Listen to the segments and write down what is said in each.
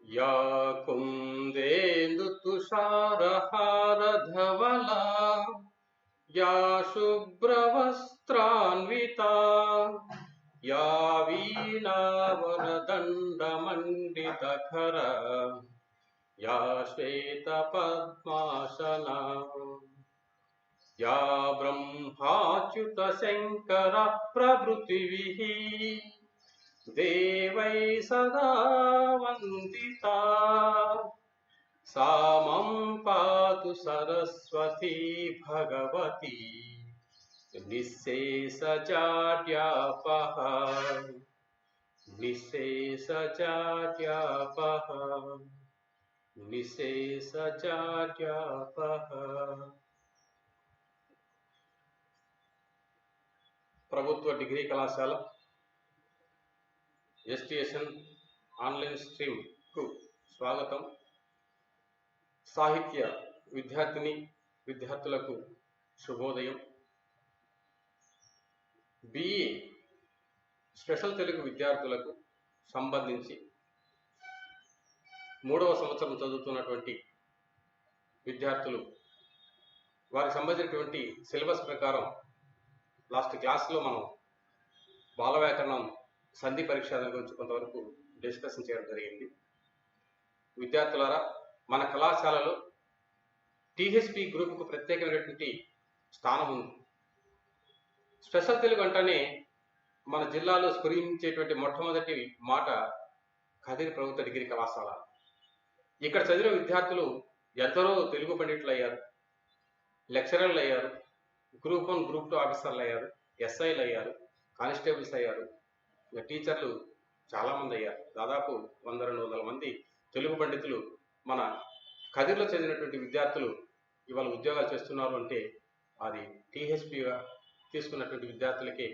या कुन्देन्दुतुषारहारधवला या शुभ्रवस्त्रान्विता या वीणावरदण्डमण्डितकरा या श्वेतपद्मासना या ब्रह्माच्युतशङ्कर प्रभृतिभिः देवै सदा वन्दिता सा मम पातु सरस्वती भगवती निःशेषजाड्यापः निःशेषजाड्यापः निःशेषजाड्यापः। ప్రభుత్వ డిగ్రీ కళాశాల ఎస్టిఎస్ఎన్ ఆన్లైన్ స్ట్రీమ్కు స్వాగతం. సాహిత్య విద్యార్థులకు శుభోదయం. బిఏ స్పెషల్ తెలుగు విద్యార్థులకు సంబంధించి 3వ సంవత్సరం చదువుతున్నటువంటి విద్యార్థులు వారికి సంబంధించినటువంటి సిలబస్ ప్రకారం లాస్ట్ క్లాస్లో మనం బాల వ్యాకరణం సంధి పరీక్ష గురించి కొంతవరకు డిస్కషన్ చేయడం జరిగింది. విద్యార్థులారా, మన కళాశాలలో టీహెచ్పి గ్రూపుకు ప్రత్యేకమైనటువంటి స్థానం ఉంది. స్పెషల్ తెలుగు అంటేనే మన జిల్లాలో స్ఫురించేటువంటి మొట్టమొదటి మాట కదిరి ప్రభుత్వ డిగ్రీ కళాశాల. ఇక్కడ చదివిన విద్యార్థులు ఎందరో తెలుగు పండితులు అయ్యారు, లెక్చరర్లు అయ్యారు, గ్రూప్ 1 గ్రూప్ 2 ఆఫీసర్లు అయ్యారు, ఎస్ఐలు అయ్యారు, కానిస్టేబుల్స్ అయ్యారు, టీచర్లు చాలామంది అయ్యారు. దాదాపు 100-200 మంది తెలుగు పండితులు మన కదిరిలో చదివినటువంటి విద్యార్థులు ఇవాళ ఉద్యోగాలు చేస్తున్నారు అంటే అది టీహెచ్పిగా తీసుకున్నటువంటి విద్యార్థులకి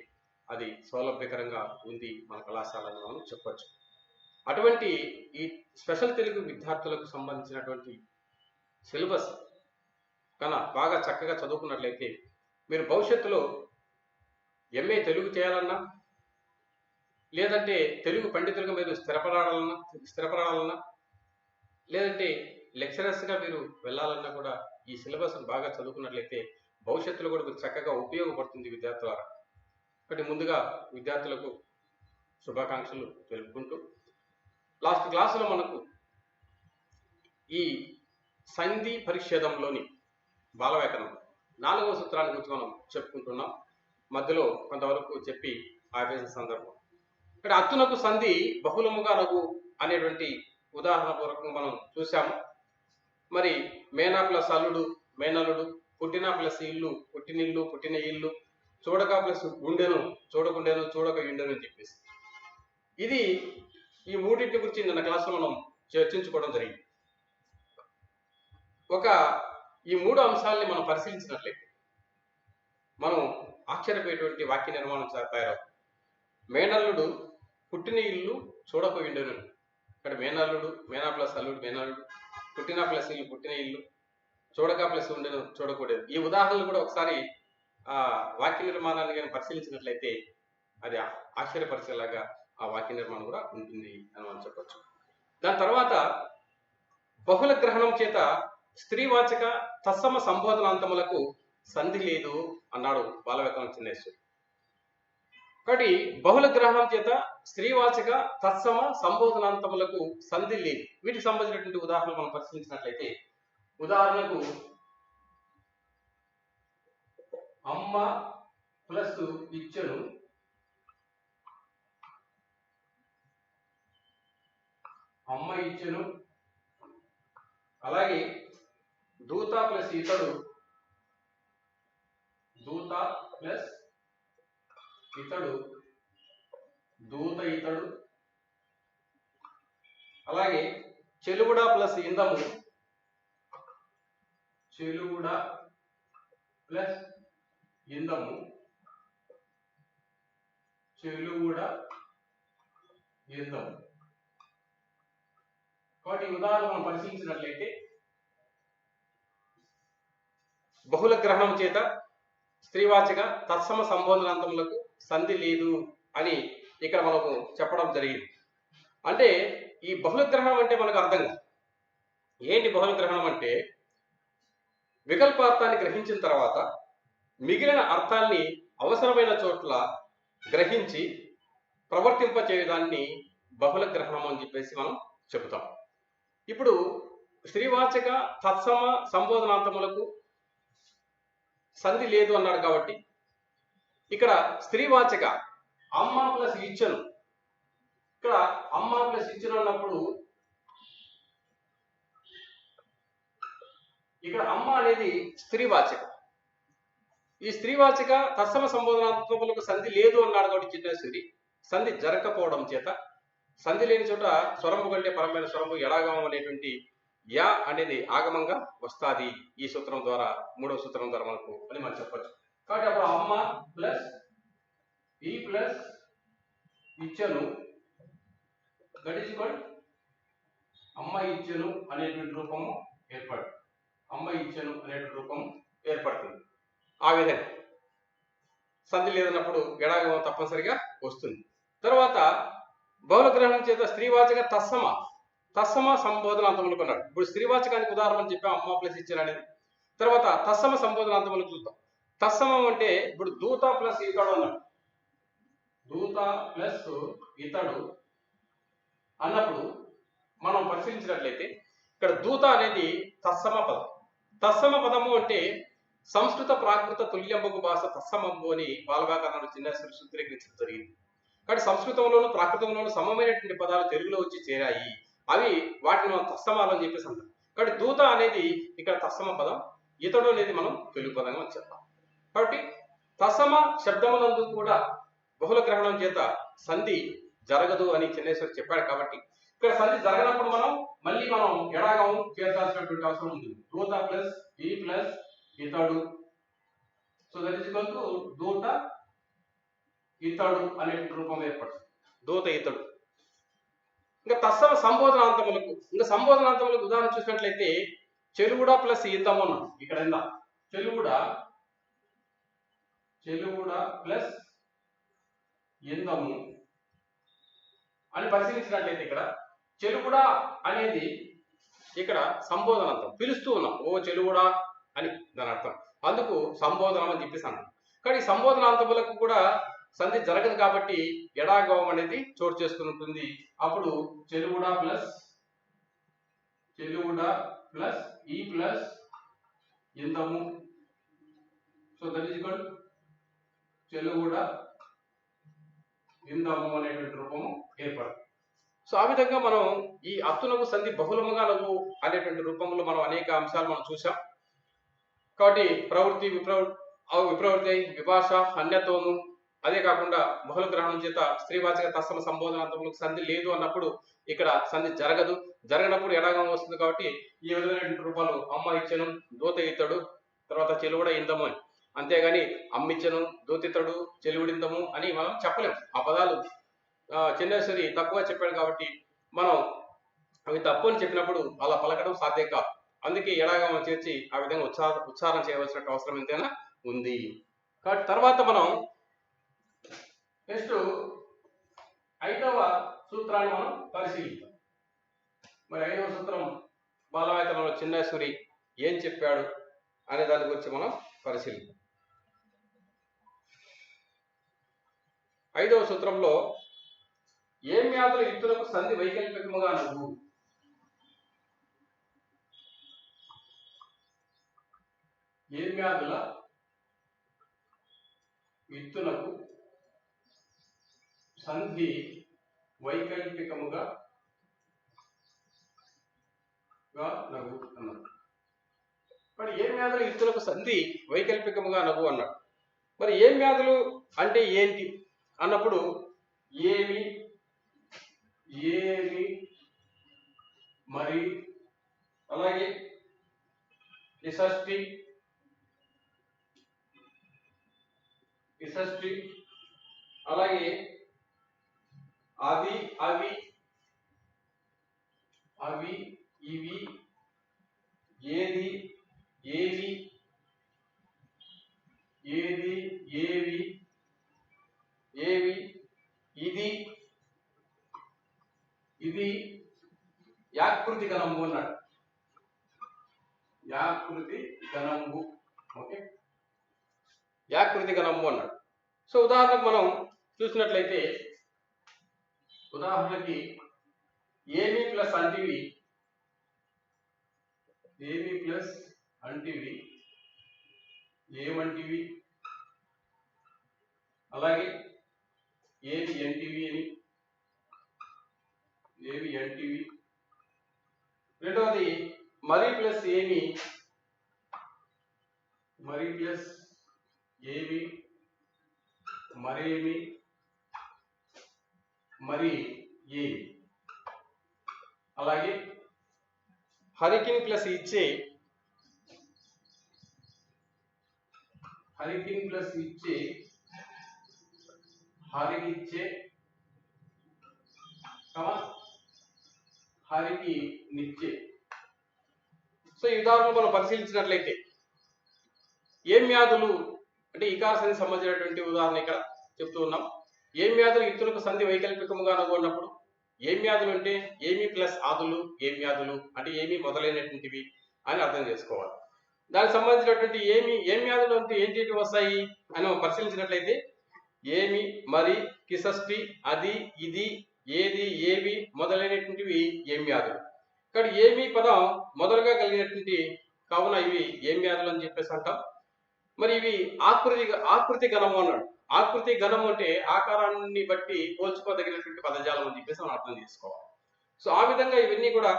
అది సౌలభ్యకరంగా ఉంది మన కళాశాలలో మనం చెప్పచ్చు. అటువంటి ఈ స్పెషల్ తెలుగు విద్యార్థులకు సంబంధించినటువంటి సిలబస్ కన్నా బాగా చక్కగా చదువుకున్నట్లయితే మీరు భవిష్యత్తులో ఎంఏ తెలుగు చేయాలన్నా, లేదంటే తెలుగు పండితులుగా మీరు స్థిరపడాలన్నా, లేదంటే లెక్చరర్స్గా మీరు వెళ్ళాలన్నా కూడా ఈ సిలబస్ను బాగా చదువుకున్నట్లయితే భవిష్యత్తులో కూడా చక్కగా ఉపయోగపడుతుంది విద్యార్థులారా. కాబట్టి ముందుగా విద్యార్థులకు శుభాకాంక్షలు తెలుపుకుంటూ, లాస్ట్ క్లాసులో మనకు ఈ సంధి పరిచ్ఛేదంలోని బాల వ్యాకరణం 4వ సూత్రాన్ని గురించి మనం చెప్పుకుంటున్నాం. మధ్యలో కొంతవరకు చెప్పి ఆపేసిన సందర్భం. ఇక్కడ అత్తునకు సంధి బహుళముగా నగు అనేటువంటి ఉదాహరణ పూర్వకంగా మనం చూసాము. మరి మేనా ప్లస్ అల్లుడు మేనల్లుడు, పుట్టిన ప్లస్ ఇల్లు పుట్టినిల్లు పుట్టిన ఇల్లు, చూడక ప్లస్ గుండెను చూడకుండెను చూడక ఇండెను అని చెప్పేసి ఇది ఈ మూడింటి గురించి నిన్న క్లాసులో మనం చర్చించుకోవడం జరిగింది. ఈ 3 అంశాలని మనం పరిశీలించినట్లయితే మనం ఆశ్చర్యపోయేటువంటి వాక్య నిర్మాణం తయారవుతుంది. మేనల్లుడు పుట్టిన ఇల్లు చూడకపోయిండెను. ఇక్కడ మేనల్లుడు, మేనా ప్లస్ అల్లుడు మేనల్లుడు, పుట్టిన ప్లస్ ఇల్లు పుట్టిన ఇల్లు, చూడక ప్లస్ ఉండెను చూడకూడదు. ఈ ఉదాహరణలు కూడా ఒకసారి వాక్య నిర్మాణాన్ని కానీ పరిశీలించినట్లయితే అది ఆశ్చర్యపరిచేలాగా ఆ వాక్య నిర్మాణం కూడా ఉంటుంది అని మనం చెప్పచ్చు. దాని తర్వాత బహుళ గ్రహణం చేత స్త్రీవాచక తత్సమ సంబోధనాంతములకు సంధి లేదు అన్నాడు బాల వ్యాకరణం చిన్నేశ్వరి. కాబట్టి బహుళ గ్రహణం చేత స్త్రీవాచక తత్సమ సంబోధనాంతములకు సంధి లేదు. వీటికి సంబంధించినటువంటి ఉదాహరణలు మనం పరిశీలించినట్లయితే, ఉదాహరణకు అమ్మ ప్లస్ ఇచ్చను, అమ్మ ఇచ్చను, అలాగే దూత ప్లస్ ఇతడు, దూత ప్లస్ ఇతడు, దూత ఇతడు, అలాగే చెలుగుడ ప్లస్ ఇందము, చెలుగుడ ప్లస్ ఇందము, చెలుగుడ ఇందము. కాబట్టి ఉదాహరణ మనం పరిశీలించినట్లయితే బహుళ గ్రహణం చేత స్త్రీవాచక తత్సమ సంబోధనాంతములకు సంధి లేదు అని ఇక్కడ మనకు చెప్పడం జరిగింది. అంటే ఈ బహుళ గ్రహణం అంటే మనకు అర్థం కాదు. ఏంటి బహుళ గ్రహణం అంటే, వికల్పార్థాన్ని గ్రహించిన తర్వాత మిగిలిన అర్థాన్ని అవసరమైన చోట్ల గ్రహించి ప్రవర్తింపచేయడాన్ని బహుళ గ్రహణం అని చెప్పేసి మనం చెబుతాం. ఇప్పుడు స్త్రీవాచక తత్సమ సంబోధనాంతములకు సంధి లేదు అన్నాడు కాబట్టి ఇక్కడ స్త్రీవాచక అమ్మ ప్లస్ ఇచ్చను, ఇక్కడ అమ్మ ప్లస్ ఇచ్చను అన్నప్పుడు ఇక్కడ అమ్మ అనేది స్త్రీవాచక. ఈ స్త్రీవాచక తత్సమ సంబోధనాత్మకులకు సంధి లేదు అన్నాడు కాబట్టి చిన్నేశ్వరి సంధి జరగకపోవడం చేత సంధి లేని చోట స్వరము కంటే పరమైన స్వరము ఎడాగమం అనేటువంటి యా అనేది ఆగమంగా వస్తాది ఈ సూత్రం ద్వారా, మూడవ సూత్రం ద్వారా మనకు అని మనం చెప్పచ్చు. కాబట్టి అప్పుడు అమ్మ ప్లస్ ఈ ప్లస్ ఇచ్చను గడిచికోండి అమ్మ ఇచ్చను అనేటువంటి రూపము ఏర్పడుతుంది. అమ్మ ఇచ్చను అనేటువంటి రూపం ఏర్పడుతుంది. ఆ విధంగా సంధి లేదన్నప్పుడు ఎడాగమం తప్పనిసరిగా వస్తుంది. తర్వాత బహుళ గ్రహణం చేత స్త్రీవాచక తత్సమ సంబోధనాంతములకు అన్నాడు. ఇప్పుడు స్త్రీవాచకానికి ఉదాహరణ చెప్పాం, అమ్మ ప్లస్ ఇచ్చను అనేది. తర్వాత తత్సమ సంబోధనాంతములకు చూద్దాం. తత్సమం అంటే ఇప్పుడు దూత ప్లస్ ఇతడు అన్నాడు. దూత ప్లస్ ఇతడు అన్నప్పుడు మనం పరిశీలించినట్లయితే ఇక్కడ దూత అనేది తత్సమ పదం. తత్సమ పదము అంటే సంస్కృత ప్రాకృత తుల్యంబగు భాష తత్సమంబు అని బాలవ్యాకరణంలో చిన్నేశ్వరి సూత్రీకరించడం జరిగింది. కాబట్టి సంస్కృతంలోను ప్రాకృతంలోను సమమైనటువంటి పదాలు తెలుగులో వచ్చి చేరాయి. అవి వాటిని మనం తత్సమాలు అని చెప్పేసి అంటాం. కాబట్టి దూత అనేది ఇక్కడ తత్సమ పదం, ఇతడు అనేది మనం తెలుగు పదంగా చెప్పాం. కాబట్టి తత్సమ శబ్దమునందు కూడా బహుళ గ్రహణం చేత సంధి జరగదు అని చిన్నేశ్వరి చెప్పాడు. కాబట్టి ఇక్కడ సంధి జరగనప్పుడు మళ్ళీ మనం ఎడాగం చేర్చాల్సినటువంటి అవసరం ఉంది. దూత ప్లస్ ఈ ప్లస్ ఇతడు, so that is equal to దూత ఇతడు అనే రూపం ఏర్పడుతుంది. దూత ఇతడు. ఇంకా తత్సమ సంబోధనాంతములకు, ఇంకా సంబోధనాంతములకు ఉదాహరణ చూసినట్లయితే చెలుగుడ ప్లస్ ఇందము అన్నాం. ఇక్కడ ఎంత చెలుగుడ ప్లస్ ఇందము అని పరిశీలించినట్లయితే ఇక్కడ చెలుగుడా అనేది ఇక్కడ సంబోధనాంతం, పిలుస్తూ ఉన్నాం. ఓ చెలుగుడా అని దాని అర్థం. అందుకు సంబోధనం అని చెప్పేసి అన్నాం. కానీ సంబోధనాంతములకు కూడా సంధి జరగదు కాబట్టి ఎడాగమం అనేది చోటు చేసుకుని ఉంటుంది. అప్పుడు చెలుగుడా ప్లస్ ఈ ప్లస్ ఇందము, సో దట్ ఈస్ ఈక్వల్ చెలుగుడ ఇందము అనేటువంటి రూపము ఏర్పడుతుంది. సో ఆ విధంగా మనం ఈ అత్తునకు సంధి బహుళముగా నవ్వు అనేటువంటి రూపంలో మనం అనేక అంశాలు మనం చూసాం. కాబట్టి ప్రవృత్తి విప్రవృత్తి విభాష అన్యతోను, అదే కాకుండా బహుళ గ్రహణం చేత స్త్రీవాచక తత్సమ సంబోధనాంతములకు సంధి లేదు అన్నప్పుడు ఇక్కడ సంధి జరగనప్పుడు ఎడాగమం వస్తుంది. కాబట్టి ఈ విధమైనటువంటి రూపాలు అమ్మ ఇచ్చను, దూత ఇతడు, తర్వాత చెలుగుడ ఇందము అని. అంతేగాని అమ్మిచ్చను, దూతితడు, చెలుగుడిందము అని మనం చెప్పలేము. ఆ పదాలు చిన్నేశ్వరి తక్కువ చెప్పాడు కాబట్టి మనం అవి తప్పు అని చెప్పినప్పుడు అలా పలకడం సాధ్యం కాదు. అందుకే ఎడాగమం చేర్చి ఆ విధంగా ఉచ్చారణ చేయవలసిన అవసరం ఎంతైనా ఉంది. కాబట్టి తర్వాత మనం నెక్స్ట్ 5వ సూత్రాన్ని మనం పరిశీలిద్దాం. మరి 5వ సూత్రం బాలవ్యాకరణంలో చిన్నేశ్వరి ఏం చెప్పాడు అనే దాని గురించి మనం పరిశీలిద్దాం. 5వ సూత్రంలో ఏం వ్యాధుల ఇత్తులకు సంధి వైకల్పికముగా నవ్వు. ఏం వ్యాధుల ఇత్తులకు సంధి వైకల్పికముగా నవ్వు అన్నాడు. మరి ఏం వ్యాధుల ఇత్తులకు సంధి వైకల్పికముగా నవ్వు అన్నాడు. మరి ఏం వ్యాధులు అంటే ఏంటి అన్నప్పుడు ఏమి మరి అలాగే ఇషష్టి అలాగే అవి ఇవి ఏవి ఇది ఇది యాకృతి గణంబు అన్నాడు. యాకృతి గణంబు. ఓకే, యాకృతి గణంబు అన్నాడు. సో ఉదాహరణకు మనం చూసినట్లయితే, ఉదాహరణకి ఏమి ప్లస్ అంటివి, ఏమి ప్లస్ అంటివి ఏమంటివి, అలాగే ఏవి ఎన్టీవీ అని, ఏవి ఎన్టీవీ. రెండవది మరి ప్లస్ ఏమి, మరి ప్లస్ ఏమి, మరేమి, మరి ఏమి. అలాగే హరికిన్ ప్లస్ ఇచ్చే, హరికిన్ ప్లస్ ఇచ్చే, హరికిచ్చే, హరికి నిచ్చే. సో ఈ ఉదాహరణలు మనం పరిశీలించినట్లయితే ఏం వ్యాధులు అంటే ఇకార సంధి సంబంధించినటువంటి ఉదాహరణ ఇక్కడ చెప్తూ ఉన్నాం. ఏం వ్యాధులు ఇత్తులకు సంధి వైకల్పికముగా ఉన్నప్పుడు, ఏం వ్యాధులు అంటే ఏమి ప్లస్ ఆదులు, ఏం వ్యాధులు అంటే ఏమి మొదలైనటువంటివి అని అర్థం చేసుకోవాలి. దానికి సంబంధించినటువంటి ఏం వ్యాధులు అంటే ఏంటి వస్తాయి అని మనం పరిశీలించినట్లయితే ఏమి, మరి, కిసష్టి, అది, ఇది, ఏది, ఏవి మొదలైనటువంటివి ఏం వ్యాధులు. కానీ ఏమి పదం మొదలుగా కలిగినటువంటి కావున ఇవి ఏం వ్యాధులు అని చెప్పేసి అంటాం. మరి ఇవి ఆకృతి గణము అన్నాడు. ఆకృతి గణము అంటే ఆకారాన్ని బట్టి పోల్చుకోదగినటువంటి పదజాలం అని చెప్పేసి మనం అర్థం చేసుకోవాలి. సో ఆ విధంగా ఇవన్నీ కూడా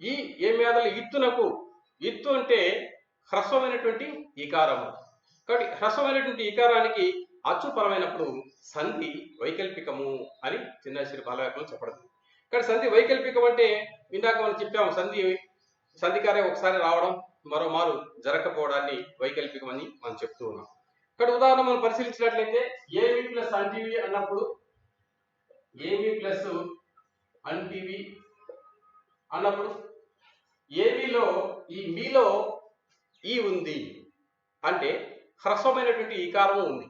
ఈ ఏం వ్యాధులు ఇత్తునకు, ఇత్తు అంటే హ్రస్వమైనటువంటి ఈకారము. కాబట్టి హ్రస్వమైనటువంటి ఈకారానికి అచ్చుపరమైనప్పుడు సంధి వైకల్పికము అని చిన్నశ్రీ బాలవ్యాకరణం చెప్పబడింది. కానీ సంధి వైకల్పికం అంటే ఇందాక మనం చెప్పాము, సంధికార్యం ఒకసారి రావడం మరోమారు జరగకపోవడాన్ని వైకల్పికం అని మనం చెప్తూ ఉన్నాం. ఇక్కడ ఉదాహరణ మనం పరిశీలించినట్లయితే ఏమి ప్లస్ అంటివి అన్నప్పుడు, ఏమి ప్లస్ అంటివి అన్నప్పుడు ఏమిలో ఈ మీలో ఈ ఉంది అంటే హ్రస్వమైనటువంటి ఈకారము ఉంది.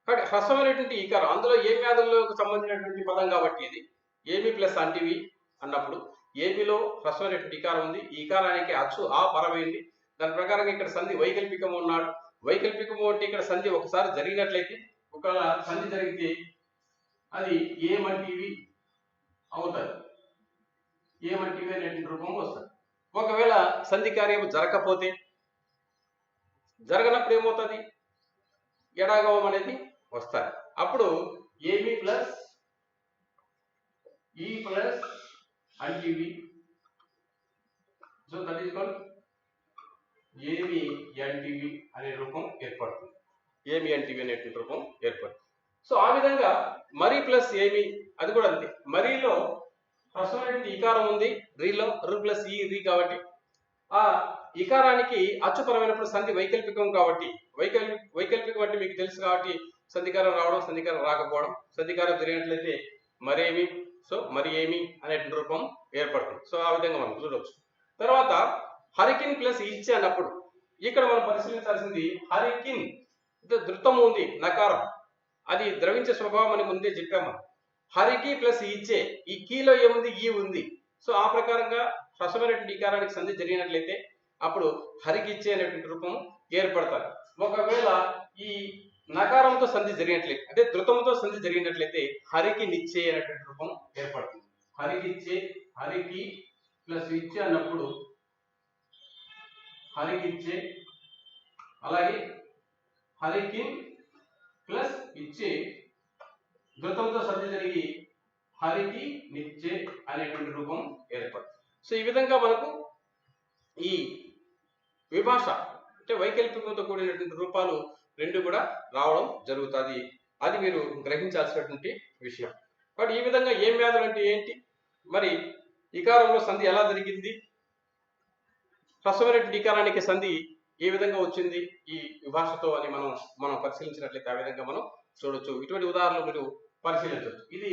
కాబట్టి హ్రస్వమైనటువంటి ఈకారం అందులో ఏ వ్యాధులకు సంబంధించినటువంటి పదం కాబట్టి ఇది ఏమి ప్లస్ అంటివి అన్నప్పుడు ఏమిలో హ్రస్వమైనటువంటి ఈకారం ఉంది. ఈ ఈకారానికి అచ్చు ఆ పరమైంది. దాని ప్రకారంగా ఇక్కడ సంధి వైకల్పికము ఉన్నాడు. వైకల్పికము అంటే ఇక్కడ సంధి ఒకసారి జరిగినట్లయితే, ఒకవేళ సంధి జరిగితే అది ఏమంటివి అవుతుంది, ఏమంటివి అనేటువంటి రూపం వస్తుంది. ఒకవేళ సంధి కార్యము జరగకపోతే, జరగనప్పుడు ఏమవుతుంది, ఎడాగవం అనేది వస్తుంది. అప్పుడు ఏమి ప్లస్ ఈ ప్లస్ అంటివి, సో దట్ ఈస్ కాల్డ్ ఏమి ఎన్టీవీ అనే రూపం ఏర్పడుతుంది. ఏమి ఎన్టీవీ అనేటువంటి రూపం ఏర్పడుతుంది. సో ఆ విధంగా మరి ప్లస్ ఏమి, అది కూడా అంతే. మరిలో హ్రస్వమైనటువంటి ఈకారం ఉంది, రీలో రు ప్లస్ ఈ రీ కాబట్టి ఆ ఈకారానికి అచ్చుపరమైనప్పుడు సంధి వైకల్పికం కాబట్టి, వైకల్పికం అంటే మీకు తెలుసు కాబట్టి సంధికారం రావడం, సంధికారం రాకపోవడం. సంధికారం జరిగినట్లయితే మరేమి, సో మరి ఏమి అనేటువంటి రూపం ఏర్పడుతుంది. సో ఆ విధంగా మనం చూడవచ్చు. తర్వాత హరికిన్ ప్లస్ ఇచ్చే అన్నప్పుడు ఇక్కడ మనం పరిశీలించాల్సింది హరికిన్ ధృతం ఉంది, నకారం, అది ద్రవించే స్వభావం అని ముందే చెప్పాము. హరికి ప్లస్ ఇచ్చే, ఈ కీలో ఏముంది, ఈ ఉంది. సో ఆ ప్రకారంగా హ్రస్వమైనటువంటి ఈకారానికి సంధి జరిగినట్లయితే అప్పుడు హరికి ఇచ్చే అనేటువంటి రూపం ఏర్పడతారు. ఒకవేళ ఈ నకారంతో సంధి జరిగినట్లయితే, అంటే ధృతంతో సంధి జరిగినట్లయితే హరికి నిచ్చే అనేటువంటి రూపం ఏర్పడుతుంది. హరికి ఇచ్చే, హరికి ప్లస్ ఇచ్చే అన్నప్పుడు హరికి ఇచ్చే, అలాగే హరికి ప్లస్ ఇచ్చే ధృతంతో సంధి జరిగి హరికి నిచ్చే అనేటువంటి రూపం ఏర్పడుతుంది. సో ఈ విధంగా మనకు ఈ విభాష అంటే వైకల్పికంతో కూడినటువంటి రూపాలు రెండు కూడా రావడం జరుగుతుంది. అది మీరు గ్రహించాల్సినటువంటి విషయం. కాబట్టి ఈ విధంగా ఏం వ్యాధులు అంటే ఏంటి, మరి ఈకారంలో సంధి ఎలా జరిగింది, హ్రస్వమైనటువంటి ఈకారానికి సంధి ఏ విధంగా వచ్చింది ఈ విభాషతో అని మనం పరిశీలించినట్లయితే ఆ విధంగా మనం చూడొచ్చు. ఇటువంటి ఉదాహరణలు మీరు పరిశీలించవచ్చు. ఇది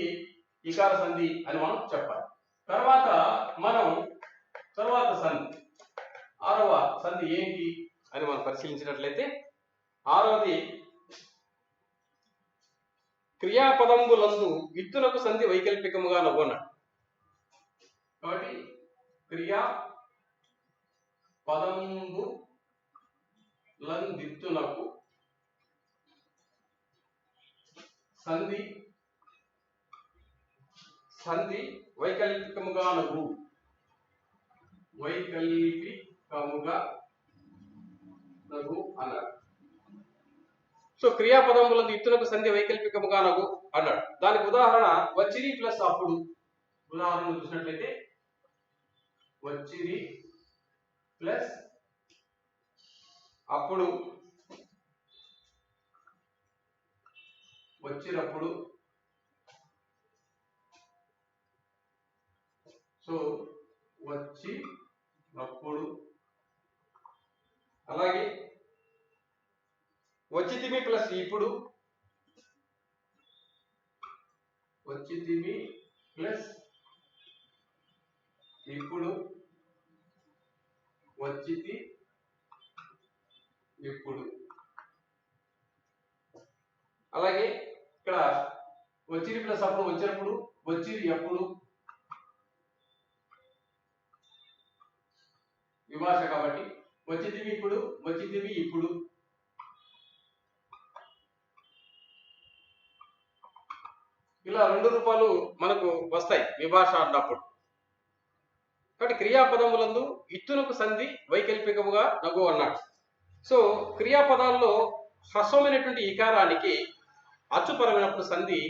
ఈకార సంధి అని మనం చెప్పాలి. తర్వాత సంధి, ఆరవ సంధి ఏంటి అని మనం పరిశీలించినట్లయితే, ఆరవది క్రియాపదంబులందు ఇత్తునకు సంధి వైకల్పికముగా నవ్వన్నాడు. కాబట్టి క్రియా పదంబు లందిత్తునకు సంధి వైకల్పికముగానగు అన్నాడు. సో క్రియాపదములందు ఇత్తునకు సంధి వైకల్పికముగానగు అన్నాడు. దానికి ఉదాహరణ వచ్చిరి ప్లస్ అప్పుడు. ఉదాహరణ చూసినట్లయితే వచ్చిరి ప్లస్ అప్పుడు, వచ్చినప్పుడు. సో వచ్చినప్పుడు. అలాగే వచ్చితిమి ప్లస్ ఇప్పుడు, వచ్చితిమి ప్లస్ ఇప్పుడు, వచ్చితి ఇప్పుడు. అలాగే ఇక్కడ వచ్చిరి ప్లస్ అప్పుడు, వచ్చినప్పుడు, వచ్చిరి ఎప్పుడు, విభాష కాబట్టి వచ్చితివి ఇప్పుడు, వచ్చితివి ఇప్పుడు. ఇలా 2 రూపాలు మనకు వస్తాయి విభాష అన్నప్పుడు. కాబట్టి క్రియాపదములందు ఇత్తునకు సంధి వైకల్పికముగా నగు అన్నాడు. సో క్రియాపదాల్లో హ్రస్వమైనటువంటి ఈకారానికి అచ్చుపరమైనప్పుడు సంధి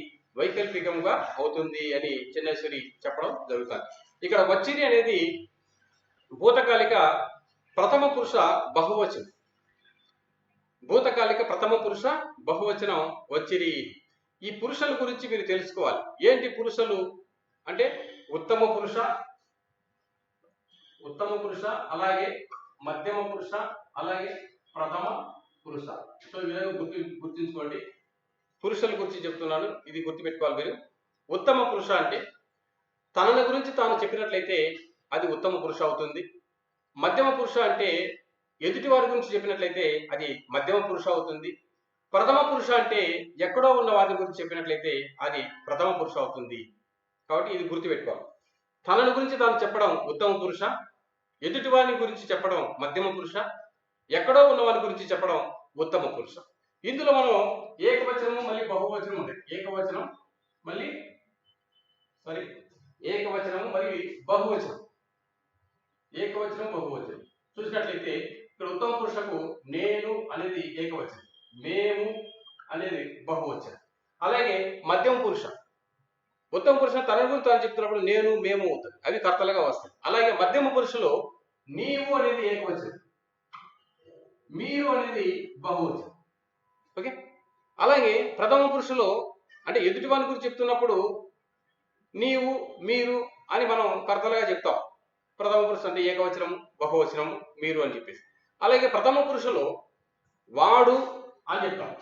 వైకల్పికముగా అవుతుంది అని చెన్నేశ్వరి చెప్పడం జరుగుతుంది. ఇక్కడ వచ్చిరి అనేది భూతకాలిక ప్రథమ పురుష బహువచనం. భూతకాలిక ప్రథమ పురుష బహువచనం వచ్చిరి. ఈ పురుషుల గురించి మీరు తెలుసుకోవాలి. ఏంటి పురుషులు అంటే ఉత్తమ పురుష, అలాగే మధ్యమ పురుష, అలాగే ప్రథమ పురుష. సో ఈ విధంగా గుర్తుంచుకోండి. పురుషుల గురించి చెప్తున్నాను, ఇది గుర్తుపెట్టుకోవాలి మీరు. ఉత్తమ పురుష అంటే తనని గురించి తాను చెప్పినట్లయితే అది ఉత్తమ పురుష అవుతుంది. మధ్యమ పురుష అంటే ఎదుటి వారి గురించి చెప్పినట్లయితే అది మధ్యమ పురుష అవుతుంది. ప్రథమ పురుష అంటే ఎక్కడో ఉన్న వారి గురించి చెప్పినట్లయితే అది ప్రథమ పురుష అవుతుంది. కాబట్టి ఇది గుర్తుపెట్టుకోవాలి. తనని గురించి తాను చెప్పడం ఉత్తమ పురుష, ఎదుటి వారిని గురించి చెప్పడం మధ్యమ పురుష, ఎక్కడో ఉన్న వారి గురించి చెప్పడం ఉత్తమ పురుష. ఇందులో మనం ఏకవచనము మళ్ళీ బహువచనం ఉంటాయి. ఏకవచనం మళ్ళీ బహువచనం. ఏకవచనం బహువచనం చూసినట్లయితే ఇక్కడ ఉత్తమ పురుషకు నేను అనేది ఏకవచనం, మేము అనేది బహువచనం. అలాగే మధ్యమ పురుష, ఉత్తమ పురుష తన గురించి తాను చెప్తున్నప్పుడు నేను, మేము అవుతుంది, అవి కర్తలుగా వస్తాయి. అలాగే మధ్యమ పురుషులో నీవు అనేది ఏకవచనం, మీరు అనేది బహువచనం. ఓకే. అలాగే ప్రథమ పురుషులో అంటే ఎదుటి వాని గురించి చెప్తున్నప్పుడు నీవు, మీరు అని మనం కర్తలుగా చెప్తాం. ప్రథమ పురుషుడు అంటే ఏకవచనం, బహువచనం, మీరు అని చెప్పేసి. అలాగే ప్రథమ పురుషులో వాడు అని చెప్తాం.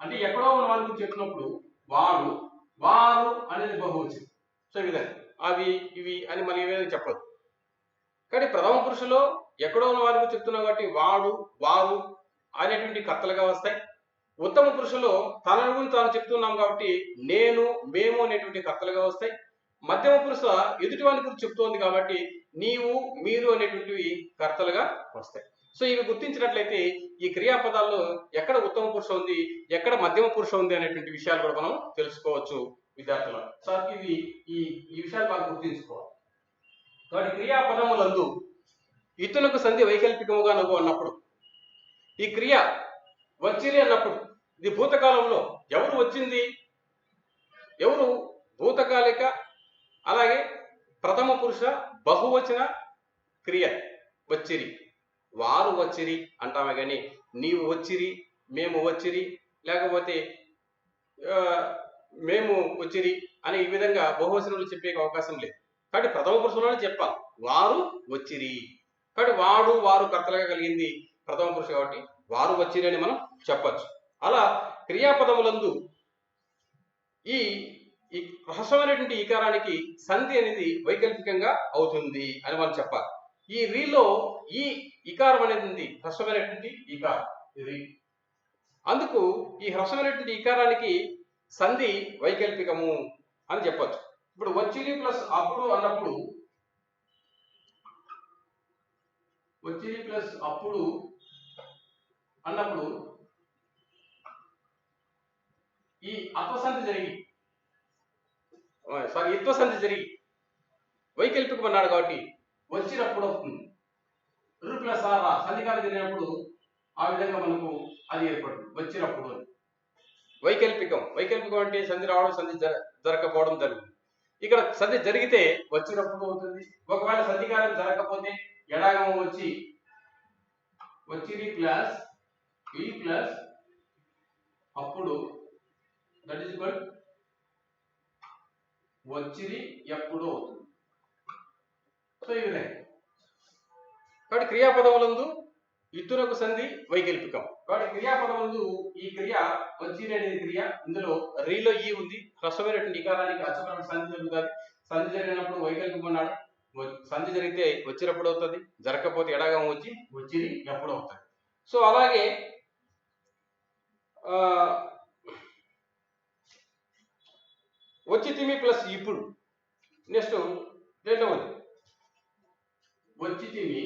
అంటే ఎక్కడో ఉన్న వారి గురించి చెప్తున్నప్పుడు వాడు, వారు అనేది బహువచనం. సో ఈ విధంగా అవి ఇవి అని మనం ఏమైనా చెప్పదు. కానీ ప్రథమ పురుషులో ఎక్కడో ఉన్న వారి గురించి చెప్తున్నాం కాబట్టి వాడు, వారు అనేటువంటి కర్తలుగా వస్తాయి. ఉత్తమ పురుషులో తన గురించి తాను చెప్తున్నాం కాబట్టి నేను, మేము అనేటువంటి కర్తలుగా వస్తాయి. మధ్యమ పురుష ఎదుటి వారి గురించి చెప్తోంది కాబట్టి నీవు, మీరు అనేటువంటివి కర్తలుగా వస్తాయి. సో ఇవి గుర్తించినట్లయితే ఈ క్రియాపదాల్లో ఎక్కడ ఉత్తమ పురుష ఉంది, ఎక్కడ మధ్యమ పురుష ఉంది అనేటువంటి విషయాలు కూడా మనం తెలుసుకోవచ్చు విద్యార్థులు. సో ఇది ఈ విషయాలు బాగా గుర్తించుకోవాలి. కాబట్టి క్రియాపదములందు ఇతరులకు సంధి వైకల్పికముగా నవ్వు అన్నప్పుడు, ఈ క్రియ వచ్చిరి అన్నప్పుడు ఇది భూతకాలంలో ఎవరు వచ్చింది, ఎవరు భూతకాలిక, అలాగే ప్రథమ పురుష బహువచన క్రియ వచ్చిరి. వారు వచ్చిరి అంటామే కానీ నీవు వచ్చిరి, మేము వచ్చిరి, లేకపోతే మేము వచ్చిరి అనే ఈ విధంగా బహువచనంలో చెప్పే అవకాశం లేదు. కాబట్టి ప్రథమ పురుషులోనే చెప్పాలి వారు వచ్చిరి. కాబట్టి వాడు, వారు కర్తలుగా కలిగింది ప్రథమ పురుష కాబట్టి వారు వచ్చిరి అని మనం చెప్పచ్చు. అలా క్రియాపదములందు ఈ హ్రస్వమైనటువంటి ఈకారానికి సంధి అనేది వైకల్పికంగా అవుతుంది అని మనం చెప్పాలి. ఈ రీలో ఈ ఈకారం అనేది ఉంది, హ్రస్వమైనటువంటి ఈకారం ఇది. అందుకు ఈ హ్రస్వమైనటువంటి ఈకారానికి సంధి వైకల్పికము అని చెప్పచ్చు. ఇప్పుడు వచ్చిరి ప్లస్ అప్పుడు అన్నప్పుడు వచ్చింది ప్లస్ అప్పుడు అన్నప్పుడు ఈ అత్వసంధి జరిగి ఇత్వసంధి జరిగి వైకల్పికం అన్నాడు కాబట్టి వచ్చినప్పుడు వస్తుంది. రు ప్లస్ ఆర్ సంధికాలు జరిగినప్పుడు ఆ విధంగా మనకు అది ఏర్పడుతుంది వచ్చినప్పుడు అని. వైకల్పికం అంటే సంధి రావడం సంధి జరగకపోవడం జరుగుతుంది. ఇక్కడ సంధి జరిగితే వచ్చినప్పుడు అవుతుంది. ఒకవేళ సంధికారం జరగకపోతే ఎడాగమం వచ్చి వచ్చింది ప్లస్ ఈ ప్లస్ అప్పుడు దట్ ఈస్ ఈక్వల్ వచ్చింది ఎప్పుడు అవుతుంది. సో ఈ విధంగా కాబట్టి క్రియాపదములందు ఇత్తునకు సంధి వైకల్పికం. కాబట్టి క్రియాపదములందు ఈ క్రియ వచ్చింది అనేది క్రియ, ఇందులో రీలో ఈ ఉంది, హ్రస్వమైనటువంటి ఇకారానికి అచ్చమైన సంధి జరుగుతుంది. సంధి జరిగినప్పుడు వైకల్పికం అన్నాడు. సంధి జరిగితే వచ్చినప్పుడు అవుతుంది, జరగకపోతే ఎడాగం వచ్చి వచ్చింది ఎప్పుడు అవుతుంది. సో అలాగే వచ్చితిమి ప్లస్ ఇప్పుడు. నెక్స్ట్ రెండవది వచ్చితిమి